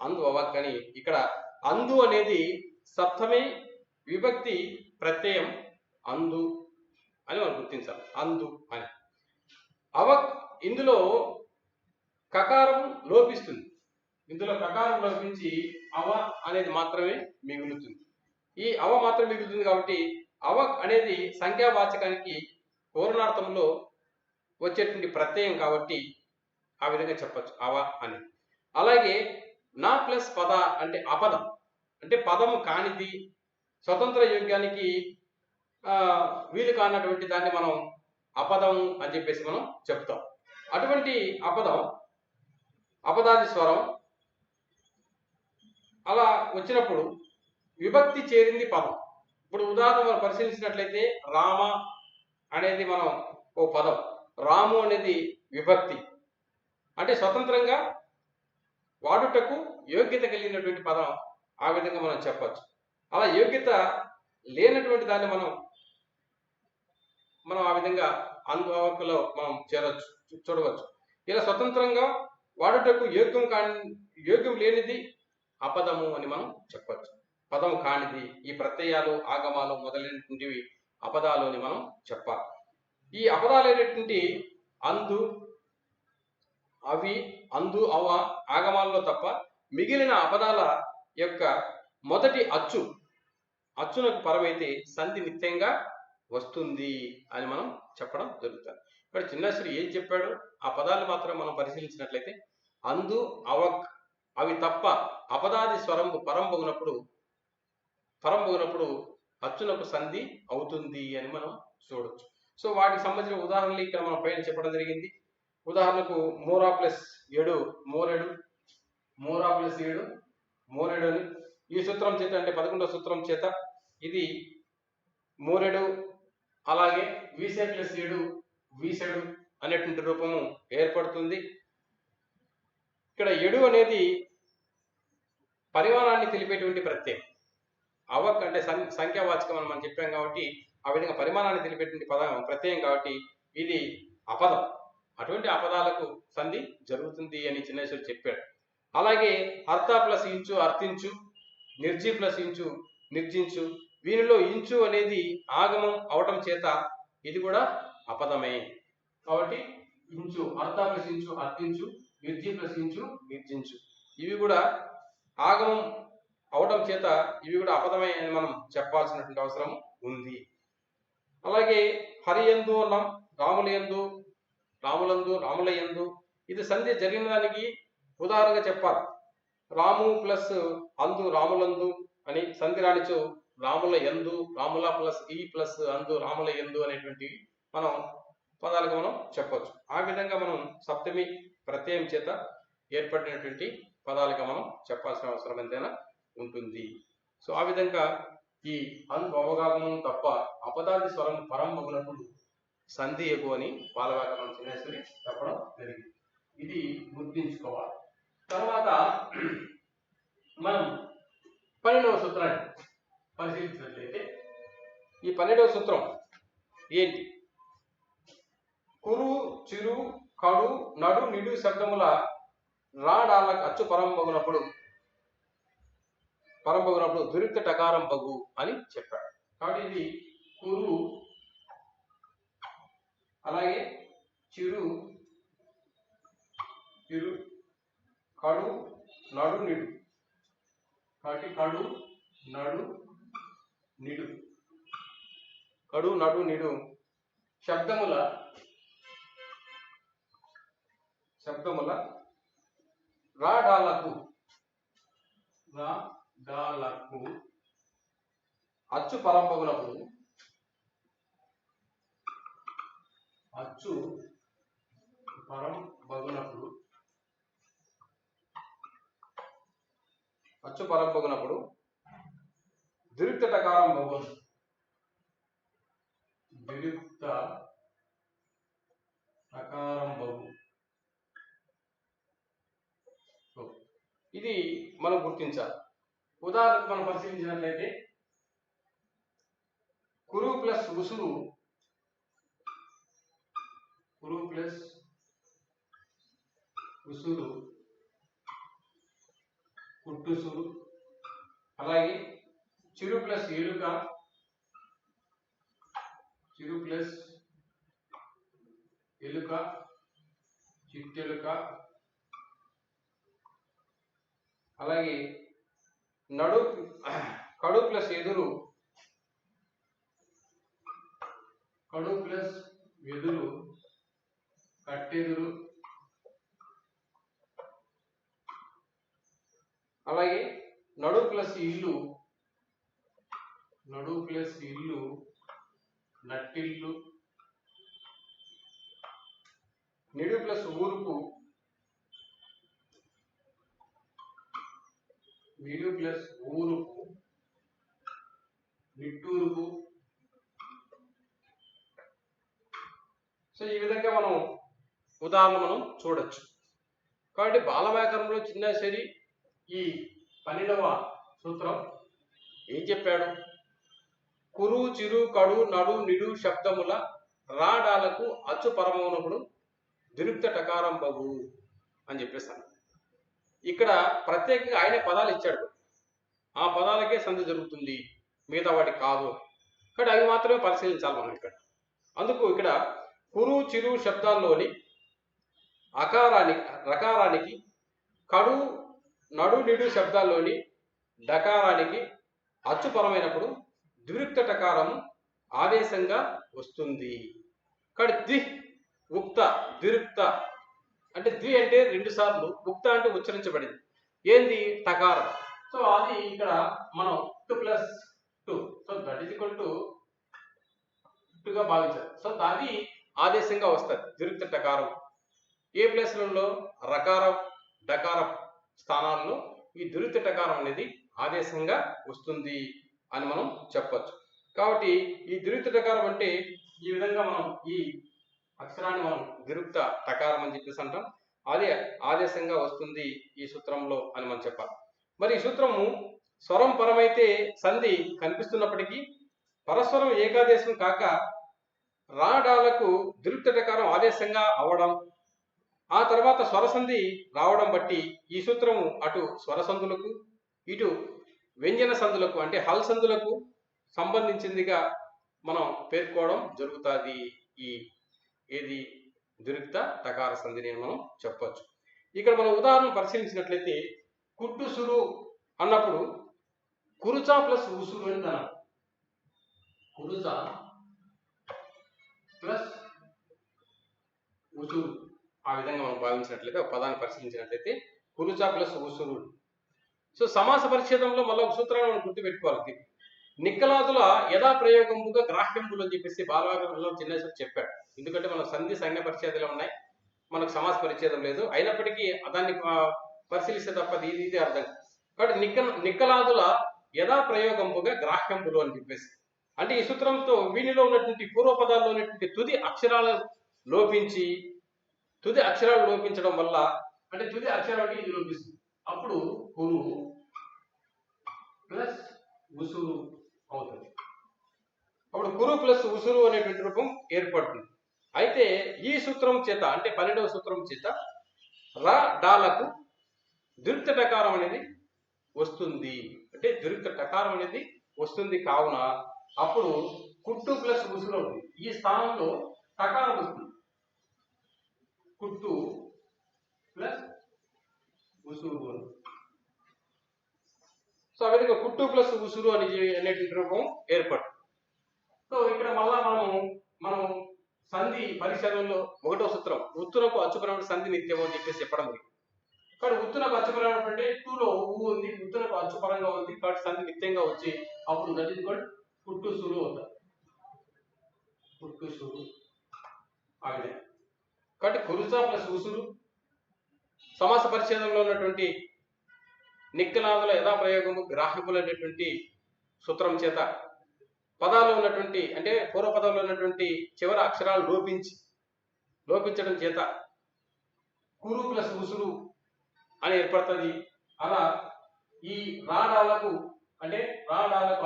అందు అవక్ అని ఇక్కడ అందు అనేది సప్తమి విభక్తి ప్రత్యయం అందు అని మనం గుర్తించాలి. అందు అని అవక్ ఇందులో కకారం లోపిస్తుంది. ఇందులో కకారం లోపించి అవ అనేది మాత్రమే మిగులుతుంది. ఈ అవ మాత్రం మిగులుతుంది కాబట్టి అవక్ అనేది సంఖ్యావాచకానికి పూర్ణార్థంలో వచ్చేటువంటి ప్రత్యయం కాబట్టి ఆ విధంగా చెప్పచ్చు అవ అని. అలాగే నా ప్లస్ పద అంటే అపదం, అంటే పదము కానిది, స్వతంత్ర యోగ్యానికి వీలు కానటువంటి దాన్ని మనం అపదం అని చెప్పేసి మనం చెప్తాం. అటువంటి అపదాది స్వరం అలా వచ్చినప్పుడు విభక్తి చేరింది పదం. ఇప్పుడు ఉదాహరణ మనం పరిశీలించినట్లయితే రామ అనేది మనం ఓ పదం, రాము అనేది విభక్తి, అంటే స్వతంత్రంగా వాడుటకు యోగ్యత కలిగినటువంటి పదం. ఆ విధంగా మనం చెప్పచ్చు. అలా యోగ్యత లేనటువంటి దాన్ని మనం ఆ విధంగా అనుభవకులో మనం చూడవచ్చు. ఇలా స్వతంత్రంగా వాడుటకు యోగ్యం లేనిది అపదము అని మనం చెప్పచ్చు. పదం కానిది ఈ ప్రత్యయాలు ఆగమాలు మొదలైనటువంటివి అపదాలు అని మనం చెప్పాలి. ఈ అపదాలు అనేటువంటి అందు అవ ఆగమాల్లో తప్ప మిగిలిన అపదాల యొక్క మొదటి అచ్చునకు పరమైతే సంధి నిత్యంగా వస్తుంది అని మనం చెప్పడం జరుగుతుంది. ఇక్కడ చిన్నశ్రీ ఏం చెప్పాడు, ఆ పదాలు మాత్రం మనం పరిశీలించినట్లయితే అందు అవక్ అవి తప్ప అపదాది స్వరంబు పరంబగునప్పుడు అచ్చునకు సంధి అవుతుంది అని మనం చూడొచ్చు. సో వాటికి సంబంధించిన ఉదాహరణలు ఇక్కడ మనం పైన చెప్పడం జరిగింది. ఉదాహరణకు 3+7 మూరెడు అని ఈ సూత్రం చేత, అంటే 11వ సూత్రం చేత ఇది మూరెడు, అలాగే వీసే ప్లస్ 7 వీసెడు అనేటువంటి రూపము ఏర్పడుతుంది. ఇక్కడ ఎడు అనేది పరిమాణాన్ని తెలిపేటువంటి ప్రత్యయం. అవక్ అంటే సంఖ్యావాచకం అని మనం చెప్పాం కాబట్టి ఆ విధంగా పరిమాణాన్ని తెలిపేటువంటి ప్రత్యయం కాబట్టి ఇది అపదం. అటువంటి అపదాలకు సంధి జరుగుతుంది అని చిన్నేశ్వరి చెప్పాడు. అలాగే అర్థ ప్లస్ ఇంచు అర్థించు, నిర్జీ ప్లస్ ఇంచు నిర్జించు, వీనిలో ఇంచు అనేది ఆగమం అవటం చేత ఇది కూడా అపదమే. కాబట్టి ఇంచు, అర్థ ప్లస్ ఇంచు అర్థించు, నిర్జీ ప్లస్ ఇంచు నిర్జించు, ఇవి కూడా ఆగమం అవటం చేత ఇవి కూడా అపదమే అని మనం చెప్పాల్సినటువంటి అవసరం ఉంది. అలాగే హరియందు అన్నాం, రాములయందు, రాములందు, రాములయందు. ఇది సంధి జరిగిన దానికి ఉదాహరణగా చెప్పాలి. రాము ప్లస్ అందు రాములందు అని సంధి రానిచో రాముల యందు, రాముల ప్లస్ ఈ ప్లస్ అందు రాముల యందు అనేటువంటి మనం పదాలుగా మనం చెప్పొచ్చు. ఆ విధంగా మనం సప్తమి ప్రత్యయం చేత ఏర్పడినటువంటి పదాలుగా మనం చెప్పాల్సిన అవసరం ఎంతైనా ఉంటుంది. సో ఆ విధంగా ఈ అవగాహన తప్ప అపదాది స్వరం పరంబగునప్పుడు సంధి ఎగు అని బాలవ్యాకరణం చిన్నేశ్వరి చెప్పడం జరిగింది. ఇది గుర్తించుకోవాలి. తర్వాత మనం 12వ సూత్రాన్ని పరిశీలించినట్లయితే ఈ 12వ సూత్రం ఏంటి? కురు, చిరు, కడు, నడు, నిడు శబ్దముల రాడాలకు అచ్చు పరంబగునప్పుడు దురిక్త టకారం బగు అని చెప్పాడు. కాబట్టి ఇది కురు, అలాగే చిరు, కడు, నడు, నిడు. కాబట్టి కడు, నడు, నిడు, కడు, నడు, నిడు శబ్దముల రాడాలకు అచ్చు పరంబగునప్పుడు దిరుక్త టకారం బగు. ఇది మనం గుర్తించాలి. ఉదాహరణకు మనం పరిశీలించినట్లయితే కురు ప్లస్ ఉసురు, కుట్టుసురు. అలాగే చిరు ప్లస్ ఎలుక, చిట్టెలుక. అలాగే కడు ప్లస్ ఎదురు, కట్టెదురు. అలాగే నడు ప్లస్ ఇల్లు, నట్టిల్లు. నిడు ప్లస్ ఊరుకు, నిట్టూరుకు. సో ఈ విధంగా మనం ఉదాహరణ మనం చూడొచ్చు. కాబట్టి బాలవ్యాకరణంలో చిన్నేశ్వరి ఈ 12వ సూత్రం ఏం చెప్పాడు? కురు, చిరు, కడు, నడు, నిడు శబ్దముల రాడాలకు అచ్చు పరమవునప్పుడు దిరుక్త టకారం బగు అని చెప్పేస్తాను. ఇక్కడ ప్రత్యేకంగా ఆయన పదాలు ఇచ్చాడు. ఆ పదాలకే సంధి జరుగుతుంది, మిగతా వాటికి కాదు. కాబట్టి అవి మాత్రమే పరిశీలించాలి మనం ఇక్కడ. అందుకు ఇక్కడ కురు, చిరు శబ్దాల్లోని రకారానికి, కడు, నడు, నిడు శబ్దాల్లోని డకారానికి అచ్చుపరమైనప్పుడు ద్విరుక్త టకారం ఆదేశంగా వస్తుంది. కాబట్టి ద్వి ఉక్త ద్విరుక్త అంటే ద్వి అంటే 2 సార్లు, ఉక్త అంటే ఉచ్చరించబడింది. ఏంది? టకారం. సో అది ఇక్కడ మనం 2 + 2, so that is equal to 2గా భావించాలి. సో అది ఆదేశంగా వస్తుంది ద్విరుక్త టకారం. ఏ ప్లేస్లలో రకారం, డకారం స్థానాల్లో ఈ ద్విరుక్త టకారం అనేది ఆదేశంగా వస్తుంది అని మనం చెప్పొచ్చు. కాబట్టి ఈ ద్విరుక్త టకారం అంటే ఈ విధంగా మనం ఈ అక్షరాన్ని మనం ద్విరుక్త టకారం అని చెప్పేసి అంటాం. అదే ఆదేశంగా వస్తుంది ఈ సూత్రంలో అని మనం చెప్పాలి. మరి ఈ సూత్రము స్వరం పరమైతే సంధి కనిపిస్తున్నప్పటికీ పరస్వరం ఏకాదేశం కాక రాడాలకు ద్విరుక్త టకారం ఆదేశంగా అవడం, ఆ తర్వాత స్వరసంధి రావడం బట్టి ఈ సూత్రము అటు స్వరసంధులకు ఇటు వ్యంజన సంధులకు అంటే హల్ సంధులకు సంబంధించిందిగా మనం పేర్కోవడం జరుగుతుంది. ఏది ద్విరుక్త టకార సంధిని మనం చెప్పొచ్చు. ఇక్కడ మనం ఉదాహరణ పరిశీలించినట్లయితే కుట్టుసురు అన్నప్పుడు కురుచా ప్లస్ ఉసురు అని అన్నాం. కురుచా ప్లస్ ఉసూరు ఆ విధంగా మనం భావించినట్లయితే ఒక పదాన్ని పరిశీలించినట్లయితే కురుచ ప్లస్ ఉసూరు. సో సమాస పరిచ్ఛేదంలో మళ్ళీ ఒక సూత్రాన్ని మనం గుర్తుపెట్టుకోవాలి. నిక్కలాదుల యథా ప్రయోగముగా గ్రాహ్యంబులు అని చెప్పేసి బాలవాగంలో చిన్నేశ్వరు చెప్పాడు. ఎందుకంటే మన సంధి సంజ్ఞ పరిచ్ఛేదాలు ఉన్నాయి, మనకు సమాస పరిచ్ఛేదం లేదు. అయినప్పటికీ దాన్ని పరిశీలిస్తే తప్ప ఇది అర్థం. కాబట్టి నిక్కలాదుల యథా ప్రయోగంపుగా గ్రాహ్యంబులు అని చెప్పేసి అంటే ఈ సూత్రంతో వీనిలో ఉన్నటువంటి పూర్వపదాల్లో ఉన్నటువంటి తుది అక్షరాలు లోపించడం వల్ల అంటే తుది అక్షరాలు ఇది లోపిస్తుంది. అప్పుడు కురు ప్లస్ ఉసురు అవుతుంది. అప్పుడు కురు ప్లస్ ఉసురు అనేటువంటి రూపం ఏర్పడుతుంది. అయితే ఈ సూత్రం చేత అంటే 12వ సూత్రం చేత రా డాలకు దురిక్త టకారం అనేది వస్తుంది. అంటే దురిక్త టకారం అనేది వస్తుంది. కావున అప్పుడు కుట్టు ప్లస్ ఉసురు అవుతుంది. ఈ స్థానంలో టకారం వస్తుంది. కుట్టు ప్లస్ ఉసురు. సో ఆ విధంగా కుట్టు ప్లస్ ఉసురు అనేటువంటి రూపం ఏర్పడుతుంది. సో ఇక్కడ మళ్ళా మనం సంధి పరిశీలనలో 1వ సూత్రం ఉత్తునకు అచ్చుపరమైన సంధి నిత్యం అని చెప్పేసి చెప్పడం జరిగింది. కాబట్టి ఉత్తునకు అచ్చుపరం అంటే టూలో ఊ ఉంది, ఉత్తునకు అచ్చుపరంగా ఉంది కాబట్టి సంధి నిత్యంగా వచ్చి అప్పుడు దట్ ఈస్ కాల్డ్ కుట్టు సురు అవుతారు. కుట్టు సురు ఆ విధంగా. కాబట్టి కురుచ ప్లస్ ఉసురు సమాస పరిచ్ఛేదంలో ఉన్నటువంటి నిక్కలాదుల యథాప్రయోగము గ్రాహ్యములు అనేటువంటి సూత్రం చేత పదాల్లో ఉన్నటువంటి అంటే పూర్వపదంలో ఉన్నటువంటి చివరి అక్షరాలు లోపించడం చేత కురు ప్లస్ ఉసురు అని ఏర్పడుతుంది. అలా ఈ రాడాలకు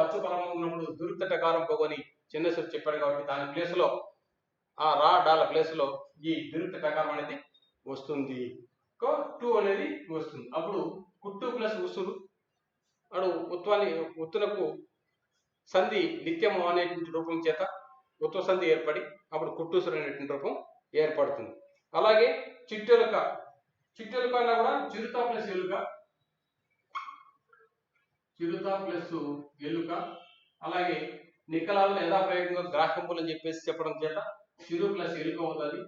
అచ్చు పరమం ఉన్నప్పుడు దురిక్త టకారం పోగొని చిన్నేశ్వరు చెప్పాడు. కాబట్టి దాని ప్లేస్లో ఆ రా డాల ప్లేస్లో ఈ దురిక్త టకారం అనేది వస్తుంది. టూ అనేది వస్తుంది. అప్పుడు కుట్టు ప్లస్ ఉసురు అడు ఉత్తునకు సంధి నిత్యము అనేటువంటి రూపం చేత ఉత్వ సంధి ఏర్పడి అప్పుడు కుట్టుసురు అనేటువంటి రూపం ఏర్పడుతుంది. అలాగే చిట్టెలుక అన్నా కూడా చిరుత ప్లస్ ఎలుక. అలాగే నిక్కలాదుల యథాప్రయోగంగా గ్రాహ్యంబులు అని చెప్పేసి చెప్పడం చేత చిరు ప్లస్ ఎలుక అవుతుంది.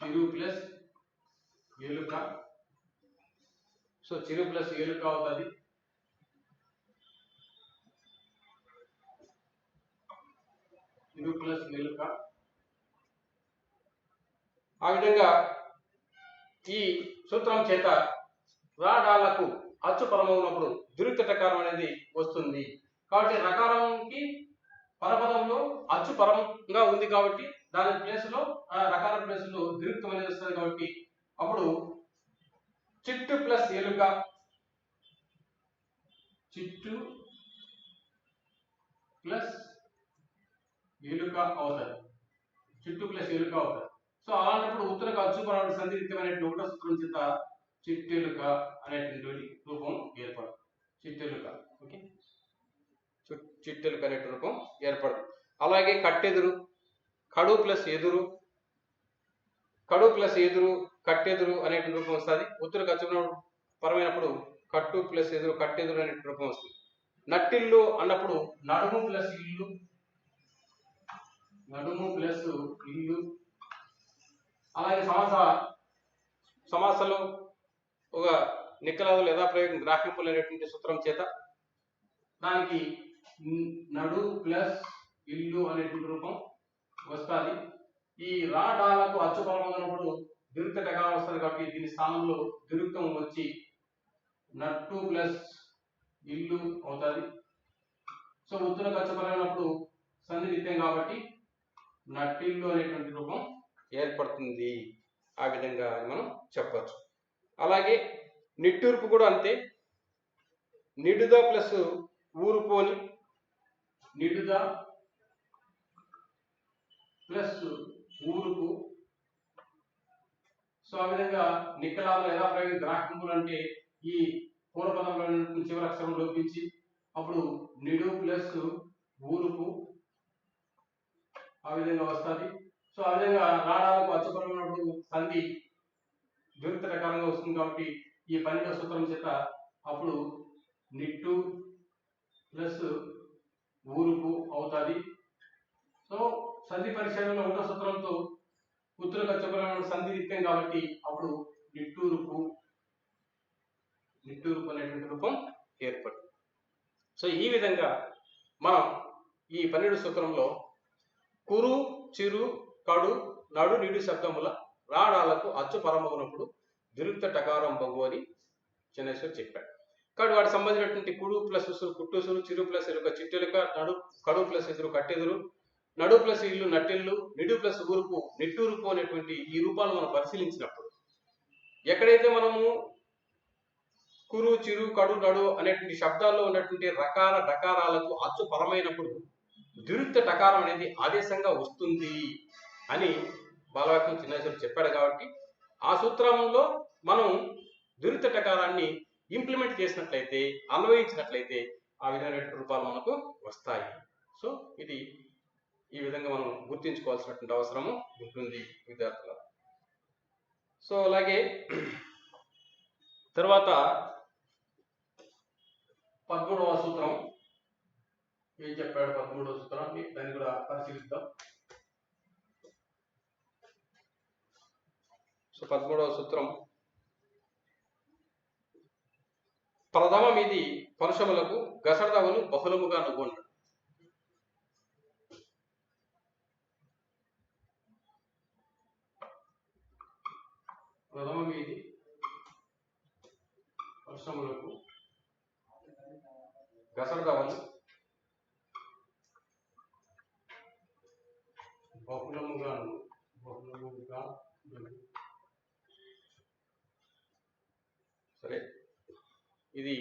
చిరు ప్లస్ ఎలుక. సో చిరు ప్లస్ ఎలుక అవుతుంది. చిరు ప్లస్ ఎలుక. ఆ విధంగా ఈ సూత్రం చేత రాడాలకు అచ్చు పరమ ఉన్నప్పుడు దురిక్త టకారం అనేది వస్తుంది. కాబట్టి రకారంకి పరపదంలో అచ్చు పరంగా ఉంది కాబట్టి దాని ప్లేస్లో రకారం ప్లేస్లో దురిక్తం అనేది వస్తుంది. కాబట్టి అప్పుడు చిట్టు ప్లస్ ఎలుక అవుతుంది. చిట్టు ప్లస్ ఎలుక అవుతుంది. సో అలాంటప్పుడు ఉత్తరకు అచ్చు పరమైన సంధి నిత్యమైన 1వ సూత్రం చేత చిట్టెలుక అనేటువంటి రూపం ఏర్పడుతుంది. ఓకే, చిట్టెలుక అనే రూపం ఏర్పడుతుంది. అలాగే కట్టెదురు కడు ప్లస్ ఎదురు కట్టెదురు అనేటువంటి రూపం వస్తుంది. ఉత్తరకు అచ్చు పరమైనప్పుడు కట్టు ప్లస్ ఎదురు కట్టెదురు అనే రూపం వస్తుంది. నట్టిల్లు అన్నప్పుడు నడుము ప్లస్ ఇల్లు. అలాగే సమాసంలో ఒక నిక్కలాదుల యథాప్రయోగం గ్రాహ్యంబులు అనేటువంటి సూత్రం చేత దానికి నడు ప్లస్ ఇల్లు అనేటువంటి రూపం వస్తుంది. ఈ రాడాలకు అచ్చు పరమైనప్పుడు దురిక్త టకారం వస్తుంది. కాబట్టి దీని స్థానంలో దురిక్తం వచ్చి నట్టు ప్లస్ ఇల్లు అవుతుంది. సో ఉత్తునకు అచ్చు పరమైనప్పుడు సంధి నిత్యం కాబట్టి నట్టిల్లు అనేటువంటి రూపం ఏర్పడుతుంది. ఆ విధంగా మనం చెప్పచ్చు. అలాగే నిట్టూర్పు కూడా అంతే. నిడుద ప్లస్ ఊరుపోని నిడుద ప్లస్ ఊరుపు. సో ఆ విధంగా నిక్కలాదుల యథాప్రయోగ గ్రాహ్యంబులు అంటే ఈ పూర్వపదంలో చివరి అక్షరం లోపించి అప్పుడు నిడు ప్లస్ ఊరుపు ఆ విధంగా వస్తుంది. సో ఆ విధంగా రాడాలకు అచ్చుపరమైనప్పుడు సంధి దురిక్త రకాలంగా వస్తుంది. కాబట్టి ఈ 12వ సూత్రం చేత అప్పుడు నిట్టు ప్లస్ ఊరుపు అవుతుంది. సో సంధి పరిశీలనలో 1వ సూత్రంతో ఉత్తర చుక్కల సంధి రిక్తం కాబట్టి అప్పుడు నిట్టూర్పు అనేటువంటి రూపం ఏర్పడుతుంది. సో ఈ విధంగా మనం ఈ 12 సూత్రంలో కురు, చిరు, కడు, నడు, నిడు శబ్దముల రాడాలకు అచ్చు పరమగునప్పుడు దిరుక్త టకారం బగు అని చెన్నేశ్వర్ చెప్పాడు. కాబట్టి వాటికి సంబంధించినటువంటి కుడు ప్లస్ ఉసురు కుట్టుసురు, చిరు ప్లస్ ఎలుక చిట్టెలుక, కడు ప్లస్ ఎదురు కట్టెదురు, నడు ప్లస్ ఇల్లు నట్టెల్లు, నిడు ప్లస్ ఊరుపు నిట్టూరుపు అనేటువంటి ఈ రూపాలు మనం పరిశీలించినప్పుడు ఎక్కడైతే మనము కురు, చిరు, కడు, నడు అనేటువంటి శబ్దాల్లో ఉన్నటువంటి రకాల డకారాలకు అచ్చు పరమైనప్పుడు దిరుక్త టకారం అనేది ఆదేశంగా వస్తుంది అని బాలవాక్యం చిన్నేశ్వరుడు చెప్పాడు. కాబట్టి ఆ సూత్రంలో మనం దిరుక్త టకారాన్ని ఇంప్లిమెంట్ చేసినట్లయితే, అన్వయించినట్లయితే ఆ విధమైన రూపాలు మనకు వస్తాయి. సో ఇది ఈ విధంగా మనం గుర్తించుకోవాల్సినటువంటి అవసరము ఉంటుంది విద్యార్థుల. సో అలాగే తర్వాత 13వ సూత్రం ఏం చెప్పాడు? 13వ సూత్రాన్ని దాన్ని కూడా పరిశీలిద్దాం. సో 13వ సూత్రం ప్రథమ మీది పరుషములకు గసడదవలు బహుళముగా నువ్వుండు. ప్రథమ మీది పరుషములకు గసడదవలు బహుళముగా సరే, ఇది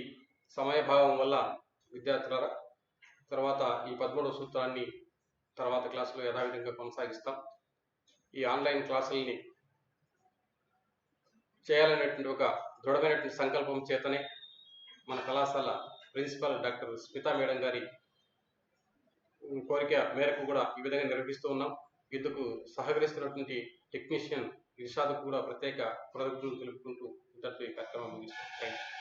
సమయభావం వల్ల విద్యార్థుల తర్వాత ఈ 13వ సూత్రాన్ని తర్వాత క్లాసులో యథావిధంగా కొనసాగిస్తాం. ఈ ఆన్లైన్ క్లాసుల్ని చేయాలనేటువంటి ఒక దృఢమైనటువంటి సంకల్పం చేతనే మన కళాశాల ప్రిన్సిపల్ డాక్టర్ స్మితా మేడం గారి కోరిక మేరకు కూడా ఈ విధంగా నిర్వహిస్తూ ఉన్నాం. ఇందుకు సహకరిస్తున్నటువంటి టెక్నీషియన్ ఇర్షాద్కు కూడా ప్రత్యేక కృతజ్ఞతలు తెలుపుకుంటూ ఇంతటితో ఈ కార్యక్రమం ముగిస్తాం. Thank you.